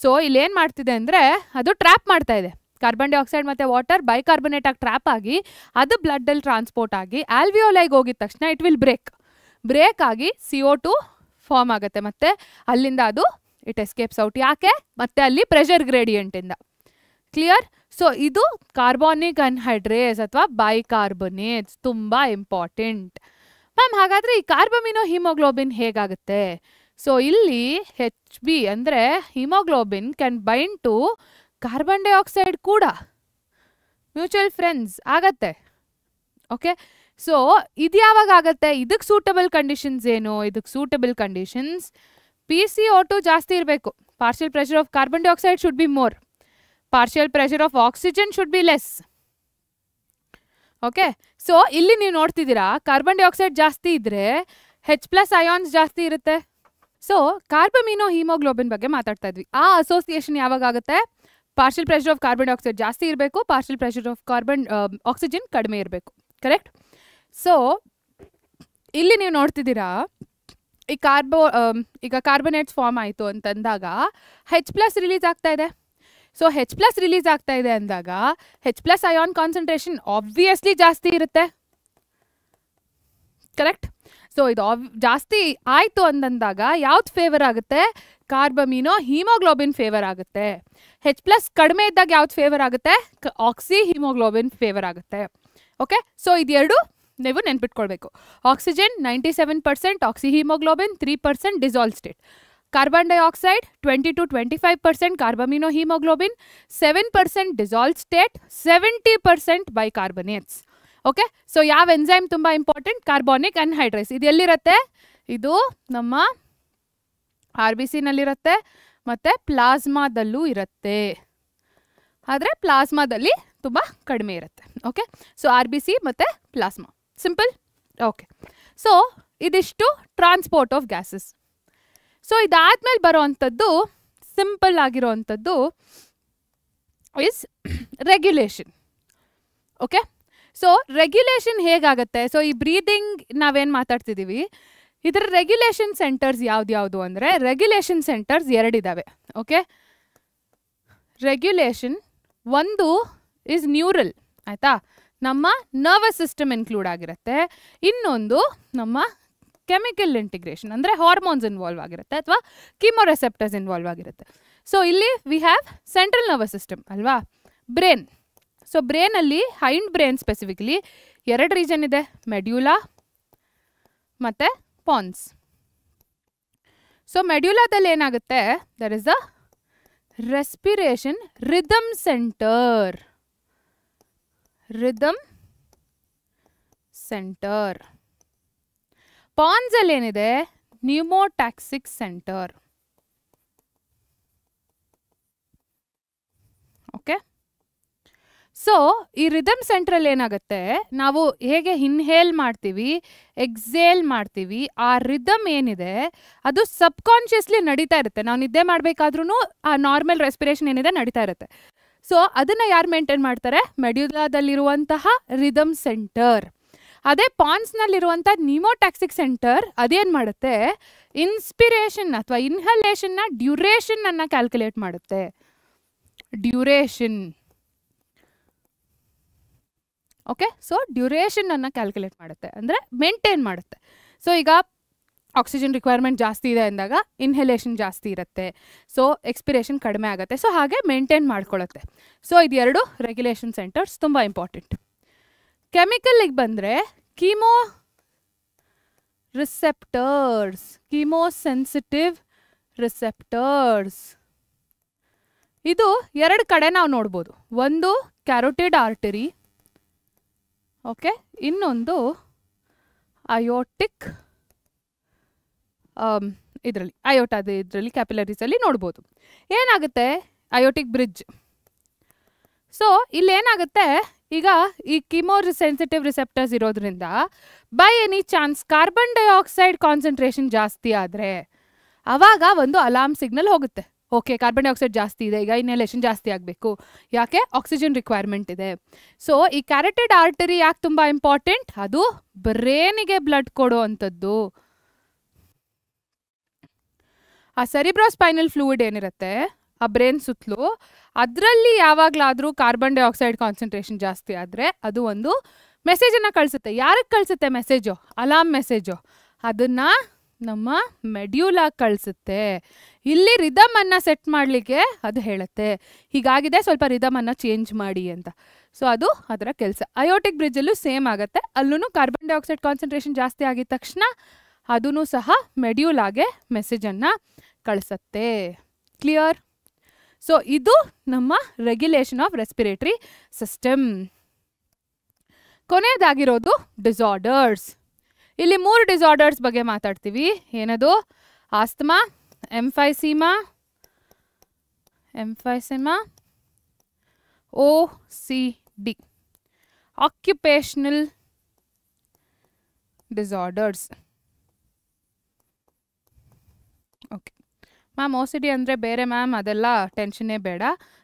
ಸೊ ಇಲ್ಲೇನು ಮಾಡ್ತಿದೆ ಅಂದರೆ ಅದು ಟ್ರ್ಯಾಪ್ ಮಾಡ್ತಾ ಇದೆ. ಕಾರ್ಬನ್ ಡೈಆಕ್ಸೈಡ್ ಮತ್ತು ವಾಟರ್ ಬೈಕಾರ್ಬನೇಟ್ ಆಗಿ ಟ್ರ್ಯಾಪ್ ಆಗಿ ಅದು ಬ್ಲಡ್ಡಲ್ಲಿ ಟ್ರಾನ್ಸ್ಪೋರ್ಟ್ ಆಗಿ ಆಲ್ವಿಯೋಲೈಗೆ ಹೋಗಿದ ತಕ್ಷಣ ಇಟ್ ವಿಲ್ ಬ್ರೇಕ್ ಆಗಿ CO2 ಫಾರ್ಮ್ ಆಗುತ್ತೆ. ಮತ್ತು ಅಲ್ಲಿಂದ ಅದು ಇಟ್ ಎಸ್ಕೇಪ್ಸ್ ಔಟ್. ಯಾಕೆ? ಮತ್ತೆ ಅಲ್ಲಿ ಪ್ರೆಷರ್ ಗ್ರೇಡಿಯಂಟಿಂದ. ಕ್ಲಿಯರ್? ಸೊ ಇದು ಕಾರ್ಬಾನಿಕ್ ಅನ್ಹೈಡ್ರೇಸ್ ಅಥವಾ ಬೈಕಾರ್ಬನೇಟ್ಸ್ ತುಂಬ ಇಂಪಾರ್ಟೆಂಟ್. ಮ್ಯಾಮ್ ಹಾಗಾದರೆ ಈ ಕಾರ್ಬಮಿನೋ ಹಿಮೋಗ್ಲೋಬಿನ್ ಹೇಗಾಗುತ್ತೆ? ಸೊ ಇಲ್ಲಿ HB ಅಂದರೆ haemoglobin can bind to carbon dioxide ಕೂಡ. ಮ್ಯೂಚುವಲ್ ಫ್ರೆಂಡ್ಸ್ ಆಗತ್ತೆ. ಓಕೆ, ಸೊ ಇದು ಯಾವಾಗ ಆಗುತ್ತೆ? ಇದಕ್ಕೆ ಸೂಟಬಲ್ ಕಂಡೀಷನ್ಸ್ ಏನು? ಇದಕ್ಕೆ ಸೂಟಬಲ್ ಕಂಡೀಷನ್ಸ್ PCO2 ಜಾಸ್ತಿ ಇರಬೇಕು. Partial pressure of carbon dioxide should be more. Partial pressure of oxygen should be less. Okay, so ಇಲ್ಲಿ ನೀವು ನೋಡ್ತಿದ್ದೀರಾ ಕಾರ್ಬನ್ ಡೈಆಕ್ಸೈಡ್ ಜಾಸ್ತಿ ಇದ್ರೆ H+ ಅಯಾನ್ಸ್ ಜಾಸ್ತಿ ಇರುತ್ತೆ. ಸೊ ಕಾರ್ಬಮಿನೋ ಹಿಮೋಗ್ಲೋಬಿನ್ ಬಗ್ಗೆ ಮಾತಾಡ್ತಾ ಇದ್ವಿ. ಆ ಅಸೋಸಿಯೇಷನ್ ಯಾವಾಗ ಆಗುತ್ತೆ? Partial pressure of carbon dioxide ಜಾಸ್ತಿ ಇರಬೇಕು, ಪಾರ್ಷಿಯಲ್ ಪ್ರೆಷರ್ ಆಫ್ ಆಕ್ಸಿಜನ್ ಕಡಿಮೆ ಇರಬೇಕು. ಕರೆಕ್ಟ್? ಸೊ ಇಲ್ಲಿ ನೀವು ನೋಡ್ತಿದ್ದೀರಾ ಈಗ ಕಾರ್ಬನೇಟ್ಸ್ ಫಾರ್ಮ್ ಆಯಿತು ಅಂತಂದಾಗ H+ ರಿಲೀಸ್ ಆಗ್ತಾ ಇದೆ. ಸೊ H+ ರಿಲೀಸ್ ಆಗ್ತಾ ಇದೆ ಅಂದಾಗ H+ ಅಯಾನ್ ಕಾನ್ಸಂಟ್ರೇಷನ್ ಆಬ್ವಿಯಸ್ಲಿ ಜಾಸ್ತಿ ಇರುತ್ತೆ. ಕರೆಕ್ಟ್? ಸೊ ಇದು ಜಾಸ್ತಿ ಆಯಿತು ಅಂದಾಗ ಯಾವ್ದು ಫೇವರ್ ಆಗುತ್ತೆ? ಕಾರ್ಬಮಿನೋ ಹಿಮೋಗ್ಲೋಬಿನ್ ಫೇವರ್ ಆಗುತ್ತೆ. H+ ಕಡಿಮೆ ಇದ್ದಾಗ ಯಾವ್ದು ಫೇವರ್ ಆಗುತ್ತೆ? ಆಕ್ಸಿ ಹಿಮೋಗ್ಲೋಬಿನ್ ಫೇವರ್ ಆಗುತ್ತೆ. ಓಕೆ, ಸೊ ಇದೆರಡು ನೀವು ನೆನ್ಪಿಟ್ಕೊಳ್ಬೇಕು. Oxygen 97%, oxy hemoglobin 3% dissolve state. Carbon dioxide 20 to 25% carbamino hemoglobin, 7% dissolve state, 70% bicarbonates. Okay, so ಯಾವ ಎನ್ಸೈಮ್ ತುಂಬ ಇಂಪಾರ್ಟೆಂಟ್? Carbonic anhydrase. ಇದು ಎಲ್ಲಿರುತ್ತೆ? ಇದು ನಮ್ಮ RBCನಲ್ಲಿರುತ್ತೆ ಮತ್ತು ಪ್ಲಾಸ್ಮಾದಲ್ಲೂ ಇರುತ್ತೆ. ಆದರೆ ಪ್ಲಾಸ್ಮಾದಲ್ಲಿ ತುಂಬ ಕಡಿಮೆ ಇರುತ್ತೆ. ಓಕೆ, ಸೊ RBC ಮತ್ತು ಪ್ಲಾಸ್ಮಾ. ಸಿಂಪಲ್. ಓಕೆ, ಸೊ ಇದಿಷ್ಟು ಟ್ರಾನ್ಸ್ಪೋರ್ಟ್ ಆಫ್ ಗ್ಯಾಸಸ್. ಸೊ ಇದಾದ್ಮೇಲೆ ಬರೋ ಅಂಥದ್ದು ಸಿಂಪಲ್ ಆಗಿರೋ ಅಂಥದ್ದು is regulation. Okay, so regulation ಹೇಗಾಗುತ್ತೆ? ಸೊ ಈ ಬ್ರೀದಿಂಗ್ ನಾವೇನು ಮಾತಾಡ್ತಿದ್ದೀವಿ, ಇದರ ರೆಗ್ಯುಲೇಷನ್ ಸೆಂಟರ್ಸ್ ಯಾವ್ದು ಅಂದರೆ ರೆಗ್ಯುಲೇಷನ್ ಸೆಂಟರ್ಸ್ 2 ಇದ್ದಾವೆ. ಓಕೆ, ರೆಗ್ಯುಲೇಷನ್ ಒಂದು ಇಸ್ ನ್ಯೂರಲ್, ಆಯಿತಾ, ನಮ್ಮ ನರ್ವಸ್ ಸಿಸ್ಟಮ್ ಇನ್ಕ್ಲೂಡ್ ಆಗಿರುತ್ತೆ. ಇನ್ನೊಂದು ನಮ್ಮ ಕೆಮಿಕಲ್ ಇಂಟಿಗ್ರೇಷನ್ ಅಂದರೆ ಹಾರ್ಮೋನ್ಸ್ ಇನ್ವಾಲ್ವ್ ಆಗಿರುತ್ತೆ ಅಥವಾ ಕೀಮೋರೆಸೆಪ್ಟರ್ಸ್ ಇನ್ವಾಲ್ವ್ ಆಗಿರುತ್ತೆ. ಸೊ ಇಲ್ಲಿ we have central nervous system ಅಲ್ವಾ, ಬ್ರೇನ್. ಸೊ ಬ್ರೇನಲ್ಲಿ ಹೈಂಡ್ ಬ್ರೇನ್ ಸ್ಪೆಸಿಫಿಕಲಿ 2 ರೀಜನ್ ಇದೆ, ಮೆಡ್ಯೂಲಾ ಮತ್ತು ಪಾನ್ಸ್. ಸೊ ಮೆಡ್ಯುಲಾದಲ್ಲಿ ಏನಾಗುತ್ತೆ, there is a respiration rhythm centre. Rhythm centre. Pons ಅಲ್ಲಿ ಏನಿದೆ, ನ್ಯೂಮೋಟ್ಯಾಕ್ಸಿಕ್ ಸೆಂಟರ್. ಓಕೆ. ಸೊ ಈ ರಿದಮ್ ಸೆಂಟ್ರಲ್ಲಿ ಏನಾಗುತ್ತೆ, ನಾವು ಹೇಗೆ ಇನ್ಹೇಲ್ ಮಾಡ್ತೀವಿ, ಎಕ್ಸೇಲ್ ಮಾಡ್ತೀವಿ, ಆ ರಿದಮ್ ಏನಿದೆ ಅದು ಸಬ್ಕಾನ್ಷಿಯಸ್ಲಿ ನಡೀತಾ ಇರುತ್ತೆ. ನಾವು ನಿದ್ದೆ ಮಾಡಬೇಕಾದ್ರೂ ಆ ನಾರ್ಮಲ್ ರೆಸ್ಪಿರೇಷನ್ ಏನಿದೆ ನಡೀತಾ ಇರುತ್ತೆ. ಸೊ ಅದನ್ನು ಯಾರು ಮೇಂಟೈನ್ ಮಾಡ್ತಾರೆ, ಮೆಡ್ಯುಲಾದಲ್ಲಿರುವಂತಹ ರಿದಮ್ ಸೆಂಟರ್. ಅದೇ ಪಾನ್ಸ್ನಲ್ಲಿರುವಂಥ ನ್ಯೂಮೋಟ್ಯಾಕ್ಸಿಕ್ ಸೆಂಟರ್ ಅದೇನು ಮಾಡುತ್ತೆ, ಇನ್ಸ್ಪಿರೇಷನ್ ಅಥವಾ ಇನ್ಹಲೇಷನ್ನ ಡ್ಯೂರೇಷನ್ ಅನ್ನು ಕ್ಯಾಲ್ಕುಲೇಟ್ ಮಾಡುತ್ತೆ. ಡ್ಯೂರೇಷನ್. ಓಕೆ. ಸೊ ಡ್ಯೂರೇಷನ್ ಅನ್ನು ಕ್ಯಾಲ್ಕುಲೇಟ್ ಮಾಡುತ್ತೆ, ಅಂದರೆ ಮೇಂಟೈನ್ ಮಾಡುತ್ತೆ. ಸೊ ಈಗ ಆಕ್ಸಿಜನ್ ರಿಕ್ವೈರ್ಮೆಂಟ್ ಜಾಸ್ತಿ ಇದೆ ಅಂದಾಗ ಇನ್ಹಲೇಷನ್ ಜಾಸ್ತಿ ಇರುತ್ತೆ, ಸೊ ಎಕ್ಸ್ಪಿರೇಷನ್ ಕಡಿಮೆ ಆಗುತ್ತೆ. ಸೊ ಹಾಗೆ ಮೇಂಟೈನ್ ಮಾಡ್ಕೊಳ್ಳುತ್ತೆ. ಸೊ ಇದು ಎರಡು ರೆಗ್ಯುಲೇಷನ್ ಸೆಂಟರ್ಸ್ ತುಂಬ ಇಂಪಾರ್ಟೆಂಟ್. ಕೆಮಿಕಲ್ಗೆ ಬಂದರೆ ಕೀಮೋ ರಿಸೆಪ್ಟರ್ಸ್, ಕೀಮೋಸೆನ್ಸಿಟಿವ್ ರಿಸೆಪ್ಟರ್ಸ್. ಇದು ಎರಡು ಕಡೆ ನಾವು ನೋಡ್ಬೋದು. ಒಂದು ಕ್ಯಾರೋಟಿಡ್ ಆರ್ಟರಿ, ಓಕೆ, ಇನ್ನೊಂದು ಅಯೋಟಿಕ್ ಇದರಲ್ಲಿ ಅಯೋಟಾದ ಇದರಲ್ಲಿ ಕ್ಯಾಪಿಲರೀಸಲ್ಲಿ ನೋಡ್ಬೋದು. ಏನಾಗುತ್ತೆ, ಅಯೋಟಿಕ್ ಬ್ರಿಡ್ಜ್. ಸೊ ಇಲ್ಲೇನಾಗುತ್ತೆ, ಈಗ ಈ ಕೀಮೋ ಸೆನ್ಸಿಟಿವ್ ರಿಸೆಪ್ಟರ್ಸ್ ಇರೋದ್ರಿಂದ by any chance carbon dioxide concentration ಜಾಸ್ತಿ ಆದರೆ ಆವಾಗ ಒಂದು ಅಲಾರ್ಮ್ ಸಿಗ್ನಲ್ ಹೋಗುತ್ತೆ. ಓಕೆ, ಕಾರ್ಬನ್ ಡೈಆಕ್ಸೈಡ್ ಜಾಸ್ತಿ ಇದೆ, ಈಗ ಇನ್ಹಲೇಷನ್ ಜಾಸ್ತಿ ಆಗಬೇಕು, ಯಾಕೆ ಆಕ್ಸಿಜನ್ ರಿಕ್ವೈರ್ಮೆಂಟ್ ಇದೆ. ಸೊ ಈ ಕ್ಯಾರೋಟಿಡ್ ಆರ್ಟರಿ ಯಾಕೆ ತುಂಬ ಇಂಪಾರ್ಟೆಂಟ್, ಅದು ಬ್ರೇನಿಗೆ ಬ್ಲಡ್ ಕೊಡೋ ಅಂಥದ್ದು. ಆ ಸೆರಿಬ್ರೋಸ್ಪೈನಲ್ ಫ್ಲೂಯಿಡ್ ಏನಿರುತ್ತೆ ಆ ಬ್ರೇನ್ ಸುತ್ತಲೂ, ಅದರಲ್ಲಿ ಯಾವಾಗಲಾದರೂ ಕಾರ್ಬನ್ ಡೈಆಕ್ಸೈಡ್ ಕಾನ್ಸಂಟ್ರೇಷನ್ ಜಾಸ್ತಿ ಆದರೆ ಅದು ಒಂದು ಮೆಸೇಜನ್ನು ಕಳಿಸುತ್ತೆ. ಯಾರಿಗೆ ಕಳಿಸುತ್ತೆ ಮೆಸೇಜು, ಅಲಾರ್ಮ್ ಮೆಸೇಜು, ಅದನ್ನು ನಮ್ಮ ಮೆಡ್ಯುಲಾ ಕಳಿಸುತ್ತೆ. ಇಲ್ಲಿ ರಿದಮನ್ನು ಸೆಟ್ ಮಾಡಲಿಕ್ಕೆ ಅದು ಹೇಳುತ್ತೆ, ಹೀಗಾಗಿದೆ ಸ್ವಲ್ಪ ರಿದಮನ್ನು ಚೇಂಜ್ ಮಾಡಿ ಅಂತ. ಸೊ ಅದು ಅದರ ಕೆಲಸ. ಅಯೋಟಿಕ್ ಬ್ರಿಡ್ಜಲ್ಲೂ ಸೇಮ್ ಆಗುತ್ತೆ, ಅಲ್ಲೂ ಕಾರ್ಬನ್ ಡೈಆಕ್ಸೈಡ್ ಕಾನ್ಸಂಟ್ರೇಷನ್ ಜಾಸ್ತಿ ಆಗಿದ ತಕ್ಷಣ ಅದೂ ಸಹ ಮೆಡ್ಯುಲಾಗೆ ಮೆಸೇಜನ್ನು ಕಳಿಸುತ್ತೆ. ಕ್ಲಿಯರ್? ಸೊ ಇದು ನಮ್ಮ ರೆಗ್ಯುಲೇಷನ್ ಆಫ್ ರೆಸ್ಪಿರೇಟರಿ ಸಿಸ್ಟಮ್. ಕೊನೆಯದಾಗಿರೋದು ಡಿಸಾರ್ಡರ್ಸ್. ಇಲ್ಲಿ 3 ಡಿಸಾರ್ಡರ್ಸ್ ಬಗ್ಗೆ ಮಾತಾಡ್ತೀವಿ. ಏನದು? Asthma, emphysema, OCD, occupational disorders. Okay ma'am, OCD ಅಂದರೆ ಬೇರೆ ಮ್ಯಾಮ್, ಅದೆಲ್ಲ ಟೆನ್ಷನ್ನೇ ಬೇಡ.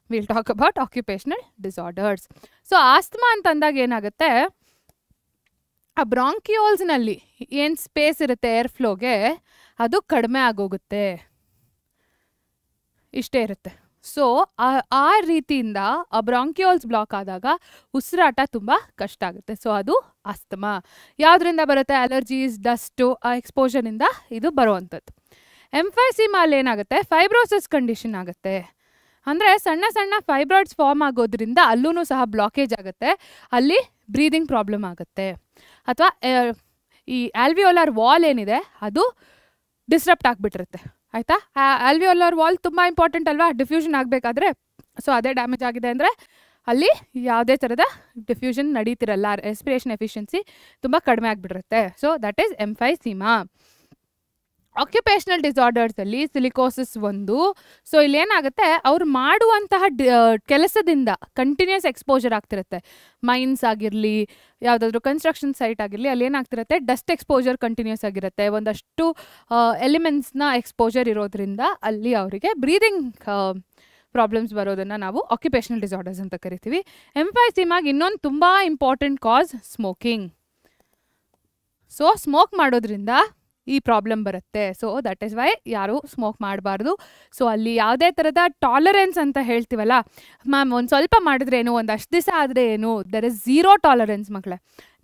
Will talk about occupational disorders. So asthma ಅಂತಂದಾಗ ಏನಾಗುತ್ತೆ, ಆ ಬ್ರಾಂಕಿಯೋಲ್ಸ್ನಲ್ಲಿ ಏನು ಸ್ಪೇಸ್ ಇರುತ್ತೆ ಏರ್ ಫ್ಲೋಗೆ ಅದು ಕಡಿಮೆ ಆಗೋಗುತ್ತೆ, ಇಷ್ಟೇ ಇರುತ್ತೆ. ಸೊ ಆ ರೀತಿಯಿಂದ ಆ ಬ್ರಾಂಕಿಯೋಲ್ಸ್ ಬ್ಲಾಕ್ ಆದಾಗ ಉಸಿರಾಟ ತುಂಬ ಕಷ್ಟ ಆಗುತ್ತೆ. ಸೊ ಅದು ಆಸ್ತಮಾ. ಯಾವುದರಿಂದ ಬರುತ್ತೆ? ಅಲರ್ಜೀಸ್, ಡಸ್ಟು, ಆ ಎಕ್ಸ್ಪೋಜರಿಂದ ಇದು ಬರುವಂಥದ್ದು. ಎಂಫೈಸೀಮಾಲ್ ಏನಾಗುತ್ತೆ, ಫೈಬ್ರೋಸಿಸ್ ಕಂಡೀಷನ್ ಆಗುತ್ತೆ. ಅಂದರೆ ಸಣ್ಣ ಸಣ್ಣ ಫೈಬ್ರಾಯ್ಡ್ಸ್ ಫಾರ್ಮ್ ಆಗೋದ್ರಿಂದ ಅಲ್ಲೂ ಸಹ ಬ್ಲಾಕೇಜ್ ಆಗುತ್ತೆ, ಅಲ್ಲಿ ಬ್ರೀದಿಂಗ್ ಪ್ರಾಬ್ಲಮ್ ಆಗುತ್ತೆ. ಅಥವಾ ಈ ಆಲ್ವಿಯೋಲಾರ್ ವಾಲ್ ಏನಿದೆ ಅದು ಡಿಸ್ರಪ್ಟ್ ಆಗಿಬಿಟ್ಟಿರುತ್ತೆ. ಆಯಿತಾ? ಆಲ್ವಿಯೋಲಾರ್ ವಾಲ್ ತುಂಬ ಇಂಪಾರ್ಟೆಂಟ್ ಅಲ್ವಾ ಡಿಫ್ಯೂಷನ್ ಆಗಬೇಕಾದ್ರೆ. ಸೊ ಅದೇ ಡ್ಯಾಮೇಜ್ ಆಗಿದೆ ಅಂದರೆ ಅಲ್ಲಿ ಯಾವುದೇ ಥರದ ಡಿಫ್ಯೂಷನ್ ನಡೀತಿರಲ್ಲ, ರೆಸ್ಪಿರೇಷನ್ ಎಫಿಷಿಯನ್ಸಿ ತುಂಬ ಕಡಿಮೆ ಆಗಿಬಿಟ್ಟಿರುತ್ತೆ. So that is emphysema. Occupational ಡಿಸಾರ್ಡರ್ಸಲ್ಲಿ ಸಿಲಿಕೋಸಿಸ್ ಒಂದು. ಸೊ ಇಲ್ಲೇನಾಗುತ್ತೆ, ಅವ್ರು ಮಾಡುವಂತಹ ಕೆಲಸದಿಂದ ಕಂಟಿನ್ಯೂಸ್ ಎಕ್ಸ್ಪೋಜರ್ ಆಗ್ತಿರುತ್ತೆ. ಮೈನ್ಸ್ ಆಗಿರಲಿ, ಯಾವುದಾದ್ರೂ ಕನ್ಸ್ಟ್ರಕ್ಷನ್ ಸೈಟ್ ಆಗಿರಲಿ, ಅಲ್ಲಿ ಏನಾಗ್ತಿರುತ್ತೆ, ಡಸ್ಟ್ ಎಕ್ಸ್ಪೋಜರ್ ಕಂಟಿನ್ಯೂಸ್ ಆಗಿರುತ್ತೆ. ಒಂದಷ್ಟು ಎಲಿಮೆಂಟ್ಸ್ನ ಎಕ್ಸ್ಪೋಜರ್ ಇರೋದ್ರಿಂದ ಅಲ್ಲಿ ಅವರಿಗೆ ಬ್ರೀದಿಂಗ್ ಪ್ರಾಬ್ಲಮ್ಸ್ ಬರೋದನ್ನು ನಾವು ಆಕ್ಯುಪೇಷನಲ್ ಡಿಸಾರ್ಡರ್ಸ್ ಅಂತ ಕರಿತೀವಿ. ಎಂಫೈಸೀಮಾಗೆ ಇನ್ನೊಂದು ತುಂಬ ಇಂಪಾರ್ಟೆಂಟ್ ಕಾಸ್ ಸ್ಮೋಕಿಂಗ್. ಸೊ ಸ್ಮೋಕ್ ಮಾಡೋದ್ರಿಂದ ಈ ಪ್ರಾಬ್ಲಮ್ ಬರುತ್ತೆ. ಸೊ ದಟ್ ಈಸ್ ವೈ ಯಾರು ಸ್ಮೋಕ್ ಮಾಡಬಾರ್ದು. ಸೊ ಅಲ್ಲಿ ಯಾವುದೇ ಥರದ ಟಾಲರೆನ್ಸ್ ಅಂತ ಹೇಳ್ತೀವಲ್ಲ ಮ್ಯಾಮ್, ಒಂದು ಸ್ವಲ್ಪ ಮಾಡಿದ್ರೆ ಏನು, ಒಂದು ಅಷ್ಟು ದಿವಸ ಆದರೆ ಏನು, ದರ್ ಇಸ್ ಝೀರೋ ಟಾಲರೆನ್ಸ್ ಮಕ್ಕಳೇ.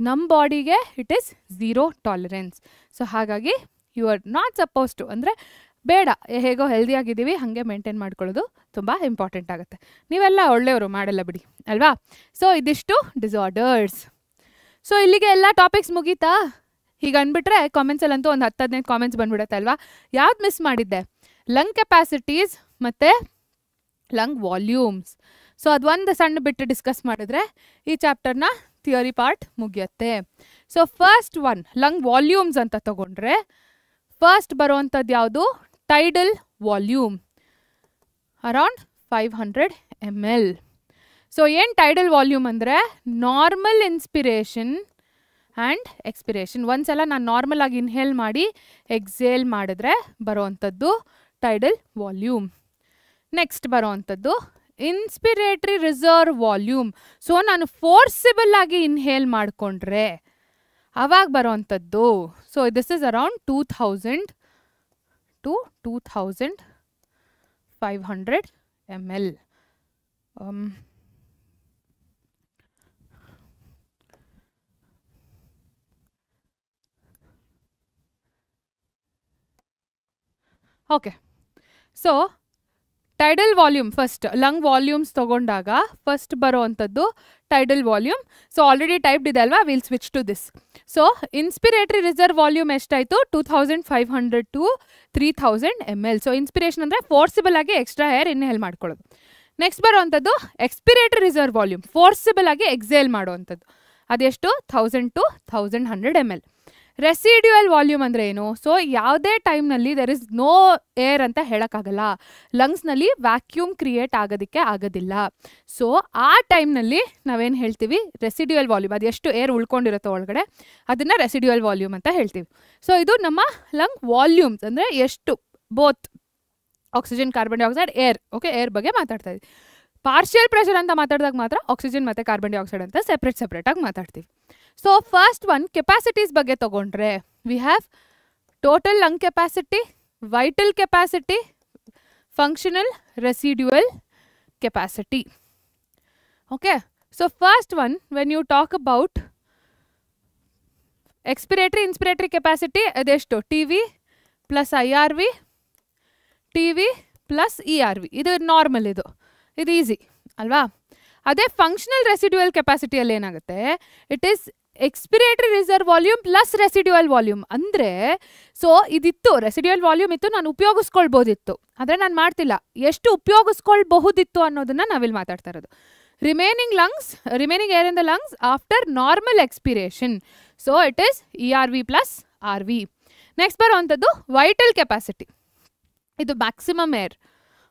ನಮ್ಮ ಬಾಡಿಗೆ it is zero tolerance. So ಹಾಗಾಗಿ you are not suppose to, ಅಂದರೆ ಬೇಡ, ಹೇಗೋ ಹೆಲ್ದಿಯಾಗಿದ್ದೀವಿ ಹಾಗೆ ಮೇಂಟೈನ್ ಮಾಡ್ಕೊಳ್ಳೋದು ತುಂಬ ಇಂಪಾರ್ಟೆಂಟ್ ಆಗುತ್ತೆ. ನೀವೆಲ್ಲ ಒಳ್ಳೆಯವರು, ಮಾಡಲ್ಲ ಬಿಡಿ ಅಲ್ವಾ. ಸೊ ಇದಿಷ್ಟು ಡಿಸಾರ್ಡರ್ಸ್. ಸೊ ಇಲ್ಲಿಗೆ ಎಲ್ಲ ಟಾಪಿಕ್ಸ್ ಮುಗೀತಾ? ಹೀಗೆ ಅಂದ್ಬಿಟ್ರೆ ಕಾಮೆಂಟ್ಸಲ್ಲಂತೂ ಒಂದು 10-15 ಕಾಮೆಂಟ್ಸ್ ಬಂದ್ಬಿಡುತ್ತೆ ಅಲ್ವಾ. ಯಾವ್ದು ಮಿಸ್ ಮಾಡಿದ್ದೆ? ಲಂಗ್ ಕೆಪಾಸಿಟೀಸ್ ಮತ್ತು ಲಂಗ್ ವಾಲ್ಯೂಮ್ಸ್. ಸೊ ಅದೊಂದು ಸಣ್ಣ ಬಿಟ್ಟು ಡಿಸ್ಕಸ್ ಮಾಡಿದ್ರೆ ಈ ಚಾಪ್ಟರ್ನ ಥಿಯರಿ ಪಾರ್ಟ್ ಮುಗಿಯುತ್ತೆ. So first one lung volumes ಅಂತ ತಗೊಂಡ್ರೆ ಫಸ್ಟ್ ಬರುವಂಥದ್ದು ಯಾವುದು? Tidal volume around 500 ml. So ಏನು ಟೈಡಲ್ ವಾಲ್ಯೂಮ್ ಅಂದರೆ ನಾರ್ಮಲ್ ಇನ್ಸ್ಪಿರೇಷನ್ ಆ್ಯಂಡ್ ಎಕ್ಸ್ಪಿರೇಷನ್. ಒಂದ್ಸಲ ನಾನು ನಾರ್ಮಲ್ ಆಗಿ ಇನ್ಹೇಲ್ ಮಾಡಿ ಎಕ್ಸೇಲ್ ಮಾಡಿದ್ರೆ ಬರೋವಂಥದ್ದು ಟೈಡಲ್ ವಾಲ್ಯೂಮ್. ನೆಕ್ಸ್ಟ್ ಬರೋವಂಥದ್ದು ಇನ್ಸ್ಪಿರೇಟ್ರಿ ರಿಸರ್ವ್ ವಾಲ್ಯೂಮ್. ಸೊ ನಾನು ಫೋರ್ಸಿಬಲ್ ಆಗಿ ಇನ್ಹೇಲ್ ಮಾಡಿಕೊಂಡ್ರೆ ಅವಾಗ ಬರೋವಂಥದ್ದು. So this is around 2000 to 2500 ml. Okay, so tidal volume first lung volumes ತಗೊಂಡಾಗ ಫಸ್ಟ್ ಬರೋವಂಥದ್ದು tidal volume. So already typed ಇದೆ ಅಲ್ವಾ, will switch to this. So inspiratory reserve volume ಎಷ್ಟಾಯಿತು? 2500 to 3000 ml. ಸೊ ಇನ್ಸ್ಪಿರೇಷನ್ ಅಂದರೆ forcible ಆಗಿ extra air inhale ಮಾಡ್ಕೊಳ್ಳೋದು. Next ಬರೋವಂಥದ್ದು expiratory reserve volume, forcible ಆಗಿ ಎಕ್ಸೇಲ್ ಮಾಡುವಂಥದ್ದು. ಅದೆಷ್ಟು? 1000 to 1100 ml. ರೆಸಿಡ್ಯುಯಲ್ ವಾಲ್ಯೂಮ್ ಅಂದರೆ ಏನು? ಸೊ ಯಾವುದೇ ಟೈಮ್ನಲ್ಲಿ ದೆರ್ ಇಸ್ ನೋ ಏರ್ ಅಂತ ಹೇಳೋಕ್ಕಾಗಲ್ಲ, ಲಂಗ್ಸ್ನಲ್ಲಿ ವ್ಯಾಕ್ಯೂಮ್ ಕ್ರಿಯೇಟ್ ಆಗೋದಕ್ಕೆ ಆಗೋದಿಲ್ಲ. ಸೊ ಆ ಟೈಮ್ನಲ್ಲಿ ನಾವೇನು ಹೇಳ್ತೀವಿ? Residual volume. ಅದು ಎಷ್ಟು ಏರ್ ಉಳ್ಕೊಂಡಿರುತ್ತೋ ಒಳಗಡೆ ಅದನ್ನು ರೆಸಿಡ್ಯುಯಲ್ ವಾಲ್ಯೂಮ್ ಅಂತ ಹೇಳ್ತೀವಿ. ಸೊ ಇದು ನಮ್ಮ ಲಂಗ್ ವಾಲ್ಯೂಮ್ಸ್ ಅಂದರೆ ಎಷ್ಟು both oxygen, carbon dioxide, air. Okay, air ಬಗ್ಗೆ ಮಾತಾಡ್ತಾ ಇದ್ದೀವಿ. ಪಾರ್ಷಿಯಲ್ ಪ್ರೆಷರ್ ಅಂತ ಮಾತಾಡಿದಾಗ ಮಾತ್ರ ಆಕ್ಸಿಜನ್ ಮತ್ತು ಕಾರ್ಬನ್ ಡೈಆಕ್ಸೈಡ್ ಅಂತ ಸೆಪ್ರೇಟಾಗಿ ಮಾತಾಡ್ತೀವಿ. ಸೊ ಫಸ್ಟ್ ಒನ್ ಕೆಪಾಸಿಟೀಸ್ ಬಗ್ಗೆ ತಗೊಂಡ್ರೆ we have total lung capacity, vital capacity, functional, residual capacity. Okay, so first one when you talk about expiratory inspiratory capacity ಅದೆಷ್ಟು? T V plus IRV, T V plus ERV. ಇದು normal, ಇದು easy ಅಲ್ವಾ. ಅದೇ functional residual ಕೆಪಾಸಿಟಿಯಲ್ಲಿ ಏನಾಗುತ್ತೆ? It is expiratory reserve volume plus residual volume. ಅಂದರೆ so ಇದಿತ್ತು, residual volume ಇತ್ತು, ನಾನು ಉಪಯೋಗಿಸ್ಕೊಳ್ಬೋದಿತ್ತು, ಆದರೆ ನಾನು ಮಾಡ್ತಿಲ್ಲ. ಎಷ್ಟು ಉಪಯೋಗಿಸ್ಕೊಳ್ಬಹುದಿತ್ತು ಅನ್ನೋದನ್ನು ನಾವಿಲ್ಲಿ ಮಾತಾಡ್ತಾ ಇರೋದು. Remaining air in the lungs after normal expiration. So it is ERV plus RV. Next ಬರೋವಂಥದ್ದು ವೈಟಲ್ ಕೆಪಾಸಿಟಿ, ಇದು ಮ್ಯಾಕ್ಸಿಮಮ್ ಏರ್.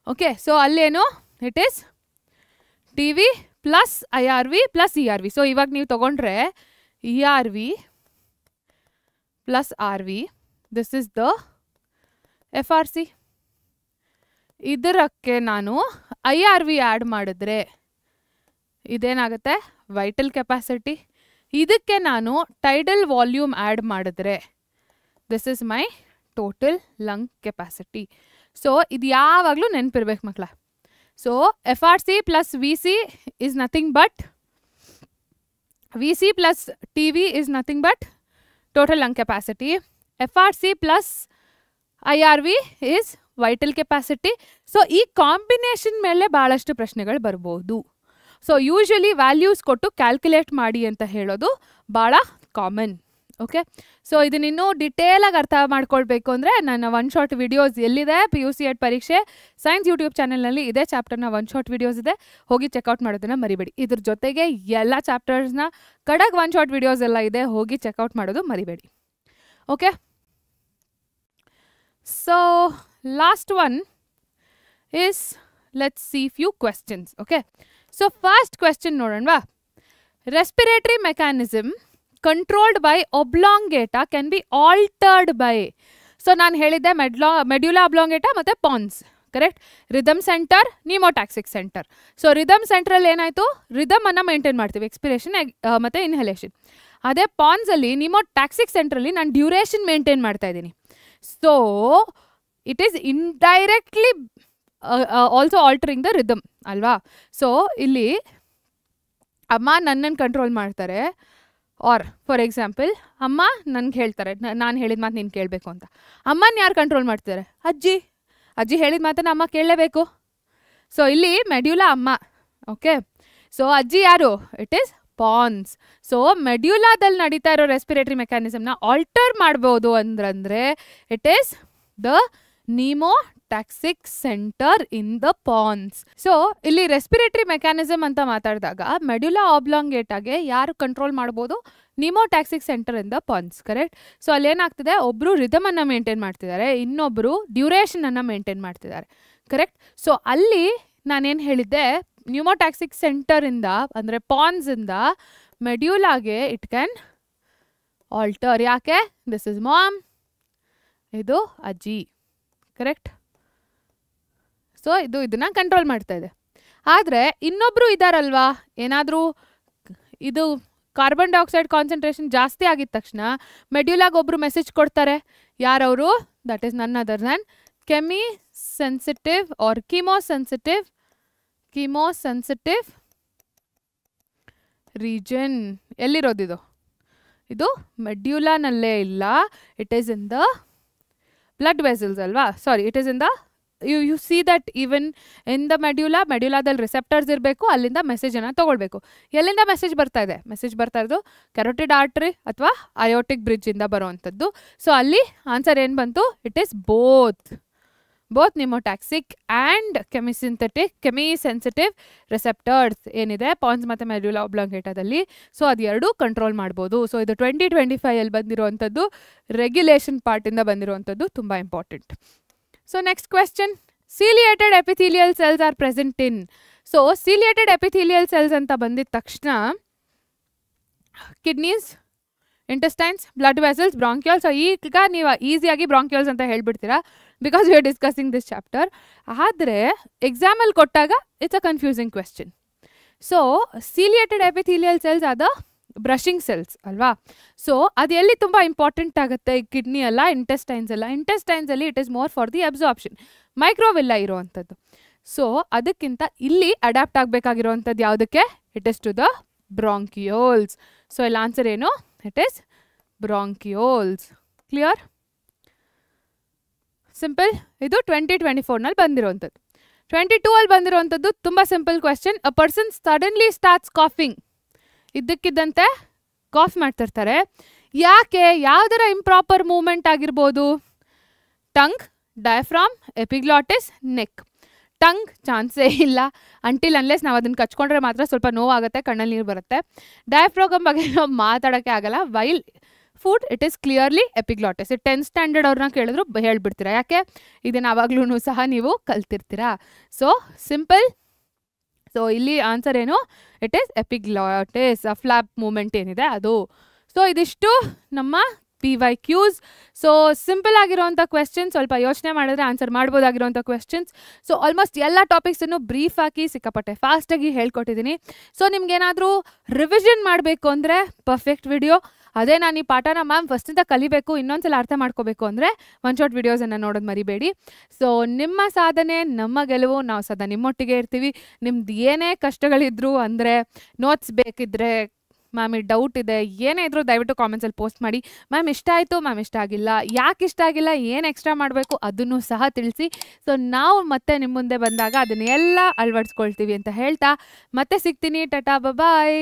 ಓಕೆ, ಸೊ ಅಲ್ಲೇನು? It is T V plus IRV plus ERV. So ಇವಾಗ ನೀವು ತೊಗೊಂಡ್ರೆ ERV plus RV, this is the FRC. ಇದಕ್ಕೆ ನಾನು IRV add ಮಾಡಿದ್ರೆ ಇದೇನಾಗುತ್ತೆ? Vital capacity. ಇದಕ್ಕೆ ನಾನು ಟೈಡಲ್ ವಾಲ್ಯೂಮ್ ಆ್ಯಡ್ ಮಾಡಿದ್ರೆ this is my total lung capacity. So ಇದು ಯಾವಾಗಲೂ ನೆನಪಿರ್ಬೇಕು ಮಕ್ಕಳ. So FRC plus VC is nothing but VC plus TV is nothing but total lung capacity. FRC plus IRV is vital capacity. So ಈ combination ಮೇಲೆ ಭಾಳಷ್ಟು ಪ್ರಶ್ನೆಗಳು ಬರ್ಬೋದು. So usually values ಕೊಟ್ಟು calculate ಮಾಡಿ ಅಂತ ಹೇಳೋದು ಭಾಳ ಕಾಮನ್. ಓಕೆ, ಸೊ ಇದನ್ನಿನ್ನೂ ಡಿಟೇಲಾಗಿ ಅರ್ಥ ಮಾಡ್ಕೊಳ್ಬೇಕು ಅಂದರೆ ನನ್ನ ಒನ್ ಶಾರ್ಟ್ ವಿಡಿಯೋಸ್ ಎಲ್ಲಿದೆ, PUC ಎಡ್ ಪರೀಕ್ಷೆ ಸೈನ್ಸ್ ಯೂಟ್ಯೂಬ್ ಚಾನಲ್ನಲ್ಲಿ ಇದೇ ಚಾಪ್ಟರ್ನ ಒನ್ ಶಾರ್ಟ್ ವಿಡಿಯೋಸ್ ಇದೆ, ಹೋಗಿ ಚೆಕ್ಔಟ್ ಮಾಡೋದನ್ನು ಮರಿಬೇಡಿ. ಇದ್ರ ಜೊತೆಗೆ ಎಲ್ಲ ಚಾಪ್ಟರ್ಸ್ನ ಕಡೆಗೆ ಒನ್ ಶಾರ್ಟ್ ವಿಡಿಯೋಸ್ ಎಲ್ಲ ಇದೆ, ಹೋಗಿ ಚೆಕ್ಔಟ್ ಮಾಡೋದು ಮರಿಬೇಡಿ. Okay, so last one is let's see few questions. Okay, so first question ನೋಡೋಣವಾ. Respiratory mechanism controlled by oblongata can be altered by. So ನಾನು ಹೇಳಿದ್ದೆ ಮೆಡ್ಯುಲಾ ಅಬ್ಲಾಂಗೇಟಾ ಮತ್ತು pons, correct? Rhythm centre, pneumotaxic centre. So rhythm ಸೆಂಟ್ರಲ್ಲಿ ಏನಾಯಿತು? ರಿದಮನ್ನು maintain ಮಾಡ್ತೀವಿ, expiration ಮತ್ತು inhalation. ಅದೇ ಪಾನ್ಸಲ್ಲಿ ನಿಮೋಟ್ಯಾಕ್ಸಿಕ್ ಸೆಂಟ್ರಲ್ಲಿ ನಾನು ಡ್ಯೂರೇಷನ್ ಮೇಂಟೈನ್ ಮಾಡ್ತಾ ಇದ್ದೀನಿ. So it is indirectly also altering the rhythm ಅಲ್ವಾ. ಸೊ ಇಲ್ಲಿ ಅಮ್ಮ ನನ್ನನ್ನು ಕಂಟ್ರೋಲ್ ಮಾಡ್ತಾರೆ, ಆರ್ ಫಾರ್ ಎಕ್ಸಾಂಪಲ್ ಅಮ್ಮ ನನಗೆ ಹೇಳ್ತಾರೆ, ನಾನು ಹೇಳಿದ ಮಾತು ನೀನು ಕೇಳಬೇಕು ಅಂತ. ಅಮ್ಮನ ಯಾರು ಕಂಟ್ರೋಲ್ ಮಾಡ್ತಿದ್ದಾರೆ? ಅಜ್ಜಿ ಹೇಳಿದ ಮಾತನ್ನು ಅಮ್ಮ ಕೇಳಲೇಬೇಕು. ಸೊ ಇಲ್ಲಿ ಮೆಡ್ಯುಲಾ ಅಮ್ಮ. ಓಕೆ, ಸೊ ಅಜ್ಜಿ ಯಾರು? It is pons. ಸೊ ಮೆಡ್ಯುಲಾದಲ್ಲಿ ನಡೀತಾ ಇರೋ ರೆಸ್ಪಿರೇಟರಿ ಮೆಕ್ಯಾನಿಸಮ್ನ ಆಲ್ಟರ್ ಮಾಡ್ಬೋದು ಅಂದ್ರೆ it is the pneumotaxic centre in the pons. So ಇಲ್ಲಿ ರೆಸ್ಪಿರೇಟರಿ ಮೆಕ್ಯಾನಿಸಮ್ ಅಂತ ಮಾತಾಡಿದಾಗ ಮೆಡ್ಯುಲಾ ಆಬ್ಲಾಂಗೇಟಾಗೆ ಯಾರು ಕಂಟ್ರೋಲ್ ಮಾಡ್ಬೋದು? Pneumotaxic centre in the pons, correct. So ಅಲ್ಲಿ ಏನಾಗ್ತಿದೆ, ಒಬ್ರು ರಿದಮ್ ಅನ್ನ ಮೇಂಟೈನ್ ಮಾಡ್ತಿದ್ದಾರೆ, ಇನ್ನೊಬ್ರು ಡ್ಯೂರೇಷನ್ ಅನ್ನ ಮೇಂಟೈನ್ ಮಾಡ್ತಿದ್ದಾರೆ, ಕರೆಕ್ಟ್. ಸೊ ಅಲ್ಲಿ ನಾನೇನು ಹೇಳಿದ್ದೆ, ನ್ಯೂಮೋಟಾಕ್ಸಿಕ್ ಸೆಂಟರ್ ಇಂದ ಅಂದರೆ ಪಾನ್ಸ್ ಇಂದ ಮೆಡ್ಯುಲಾಗೆ ಇಟ್ ಕ್ಯಾನ್ ಆಲ್ಟರ್. ಯಾಕೆ? ದಿಸ್ ಇಸ್ ಮಾಮ್, ಇದು ಅಜ್ಜಿ, ಕರೆಕ್ಟ್. ಸೊ ಇದನ್ನ ಕಂಟ್ರೋಲ್ ಮಾಡ್ತಾ ಇದೆ. ಆದರೆ ಇನ್ನೊಬ್ರು ಇದಾರಲ್ವಾ, ಏನಾದರೂ ಇದು ಕಾರ್ಬನ್ ಡೈಆಕ್ಸೈಡ್ ಕಾನ್ಸಂಟ್ರೇಷನ್ ಜಾಸ್ತಿ ಆಗಿದ ತಕ್ಷಣ ಮೆಡ್ಯುಲಾಗ ಒಬ್ರು ಮೆಸೇಜ್ ಕೊಡ್ತಾರೆ. ಯಾರವರು? That is none other than chemosensitive or chemosensitive region. ಎಲ್ಲಿರೋದಿದು? ಇದು ಮೆಡ್ಯುಲಾನಲ್ಲೇ ಇಲ್ಲ, it is in the blood vessels ಅಲ್ವಾ. Sorry, it is in the you see that even in the ಮೆಡ್ಯುಲಾದಲ್ಲಿ ರಿಸೆಪ್ಟರ್ಸ್ ಇರಬೇಕು, ಅಲ್ಲಿಂದ ಮೆಸೇಜನ್ನು ತೊಗೊಳ್ಬೇಕು. ಎಲ್ಲಿಂದ ಮೆಸೇಜ್ ಬರ್ತಾ ಇದೆ? ಮೆಸೇಜ್ ಬರ್ತಾ ಇರೋದು ಕೆರೋಟಿಡ್ ಆರ್ಟರಿ ಅಥವಾ ಅಯೋಟಿಕ್ ಬ್ರಿಡ್ಜಿಂದ ಬರುವಂಥದ್ದು. ಸೊ ಅಲ್ಲಿ ಆನ್ಸರ್ ಏನು ಬಂತು? It is both pneumotaxic and chemosensitive receptors ಏನಿದೆ ಪಾನ್ಸ್ ಮತ್ತು ಮೆಡ್ಯುಲಾ ಆಬ್ಲಾಂಗೇಟಾದಲ್ಲಿ. ಸೊ ಅದು ಎರಡೂ ಕಂಟ್ರೋಲ್ ಮಾಡ್ಬೋದು. ಸೊ ಇದು 2025 ಬಂದಿರುವಂಥದ್ದು, ರೆಗ್ಯುಲೇಷನ್ ಪಾರ್ಟಿಂದ ಬಂದಿರುವಂಥದ್ದು, ತುಂಬ important. So next question, ciliated epithelial cells are present in. So ciliated epithelial cells ಅಂತ ಬಂದಿದ ತಕ್ಷಣ kidneys, intestines, blood vessels, bronchioles. ಈಗ ನೀವು ಈಸಿಯಾಗಿ ಬ್ರಾಂಕ್ಯೂಲ್ಸ್ ಅಂತ ಹೇಳ್ಬಿಡ್ತೀರಾ because we are discussing this chapter. ಆದರೆ ಎಕ್ಸಾಮಲ್ಲಿ ಕೊಟ್ಟಾಗ it's a confusing question. So ciliated epithelial cells ಆದ ಬ್ರಷಿಂಗ್ ಸೆಲ್ಸ್ ಅಲ್ವಾ. ಸೊ ಅದು ಎಲ್ಲಿ ತುಂಬ ಇಂಪಾರ್ಟೆಂಟ್ ಆಗುತ್ತೆ? ಕಿಡ್ನಿ ಅಲ್ಲ, ಇಂಟೆಸ್ಟೈನ್ಸಲ್ಲಿ it is more for the absorption, microvilli ಇರೋವಂಥದ್ದು. So ಅದಕ್ಕಿಂತ ಇಲ್ಲಿ ಅಡ್ಯಾಪ್ಟ್ ಆಗಬೇಕಾಗಿರೋವಂಥದ್ದು ಯಾವುದಕ್ಕೆ? It is to the bronchioles. So ಇಲ್ಲಿ ಆನ್ಸರ್ ಏನು? It is bronchioles. Clear? Simple. ಇದು 2024 ಬಂದಿರೋವಂಥದ್ದು. 22 ಬಂದಿರೋವಂಥದ್ದು ತುಂಬ simple question. A person suddenly starts coughing. ಇದ್ದಕ್ಕಿದ್ದಂತೆ ಕಾಫ್ ಮಾಡ್ತಿರ್ತಾರೆ. ಯಾಕೆ? ಯಾವುದರ ಇಂಪ್ರಾಪರ್ ಮೂವ್ಮೆಂಟ್ ಆಗಿರ್ಬೋದು? Tongue, diaphragm, epiglottis, neck. Tongue ಚಾನ್ಸೇ ಇಲ್ಲ, ಅಂಟಿಲ್ ಅನ್ಲೆಸ್ ನಾವು ಅದನ್ನು ಕಚ್ಕೊಂಡ್ರೆ ಮಾತ್ರ ಸ್ವಲ್ಪ ನೋವಾಗುತ್ತೆ, ಕಣ್ಣಲ್ಲಿ ನೀರು ಬರುತ್ತೆ. ಡಯಾಫ್ರಾಗಮ್ ಬಗ್ಗೆ ನಾವು ಮಾತಾಡೋಕ್ಕೆ ಆಗಲ್ಲ. While food it is clearly epiglottis. 10th standard ಅವ್ರನ್ನ ಕೇಳಿದ್ರು ಹೇಳ್ಬಿಡ್ತೀರಾ. ಯಾಕೆ? ಇದನ್ನು ಆವಾಗ್ಲೂ ಸಹ ನೀವು ಕಲ್ತಿರ್ತೀರಾ. So simple. ಸೊ ಇಲ್ಲಿ ಆನ್ಸರ್ ಏನು? It is epiglottis, flap movement ಏನಿದೆ ಅದು. ಸೊ ಇದಿಷ್ಟು ನಮ್ಮ PYQs. ಸೊ ಸಿಂಪಲ್ ಆಗಿರೋವಂಥ ಕ್ವೆಶ್ಚನ್, ಸ್ವಲ್ಪ ಯೋಚನೆ ಮಾಡಿದ್ರೆ ಆನ್ಸರ್ ಮಾಡ್ಬೋದಾಗಿರೋವಂಥ ಕ್ವೆಶ್ಚನ್ಸ್. ಸೊ ಆಲ್ಮೋಸ್ಟ್ ಎಲ್ಲ ಟಾಪಿಕ್ಸನ್ನು ಬ್ರೀಫ್ ಆಗಿ ಸಿಕ್ಕಾಪಟ್ಟೆ ಫಾಸ್ಟಾಗಿ ಹೇಳ್ಕೊಟ್ಟಿದ್ದೀನಿ. ಸೊ ನಿಮ್ಗೇನಾದರೂ ರಿವಿಷನ್ ಮಾಡಬೇಕು ಅಂದರೆ ಪರ್ಫೆಕ್ಟ್ ವಿಡಿಯೋ ಅದೇ. ನಾನು ಈ ಪಾಠನ ಮ್ಯಾಮ್ ಫಸ್ಟಿಂದ ಕಲಿಬೇಕು, ಇನ್ನೊಂದ್ಸಲ ಅರ್ಥ ಮಾಡ್ಕೋಬೇಕು ಅಂದರೆ ಒನ್ ಶಾಟ್ ವಿಡಿಯೋಸನ್ನು ನೋಡೋದು ಮರಿಬೇಡಿ. ಸೊ ನಿಮ್ಮ ಸಾಧನೆ ನಮ್ಮ ಗೆಲುವು, ನಾವು ಸದಾ ನಿಮ್ಮೊಟ್ಟಿಗೆ ಇರ್ತೀವಿ. ನಿಮ್ದು ಏನೇ ಕಷ್ಟಗಳಿದ್ರು ಅಂದರೆ, ನೋಟ್ಸ್ ಬೇಕಿದ್ದರೆ, ಮ್ಯಾಮ್ ಈ ಡೌಟ್ ಇದೆ, ಏನೇ ಇದ್ರೂ ದಯವಿಟ್ಟು ಕಾಮೆಂಟ್ಸಲ್ಲಿ ಪೋಸ್ಟ್ ಮಾಡಿ. ಮ್ಯಾಮ್ ಇಷ್ಟ ಆಯಿತು, ಮ್ಯಾಮ್ ಇಷ್ಟ ಆಗಿಲ್ಲ, ಯಾಕೆ ಇಷ್ಟ ಆಗಿಲ್ಲ, ಏನು ಎಕ್ಸ್ಟ್ರಾ ಮಾಡಬೇಕು ಅದನ್ನು ಸಹ ತಿಳಿಸಿ. ಸೊ ನಾವು ಮತ್ತೆ ನಿಮ್ಮ ಮುಂದೆ ಬಂದಾಗ ಅದನ್ನೆಲ್ಲ ಅಳವಡಿಸ್ಕೊಳ್ತೀವಿ ಅಂತ ಹೇಳ್ತಾ ಮತ್ತೆ ಸಿಗ್ತೀನಿ. ಟಾಟಾ, ಬಾಯ್.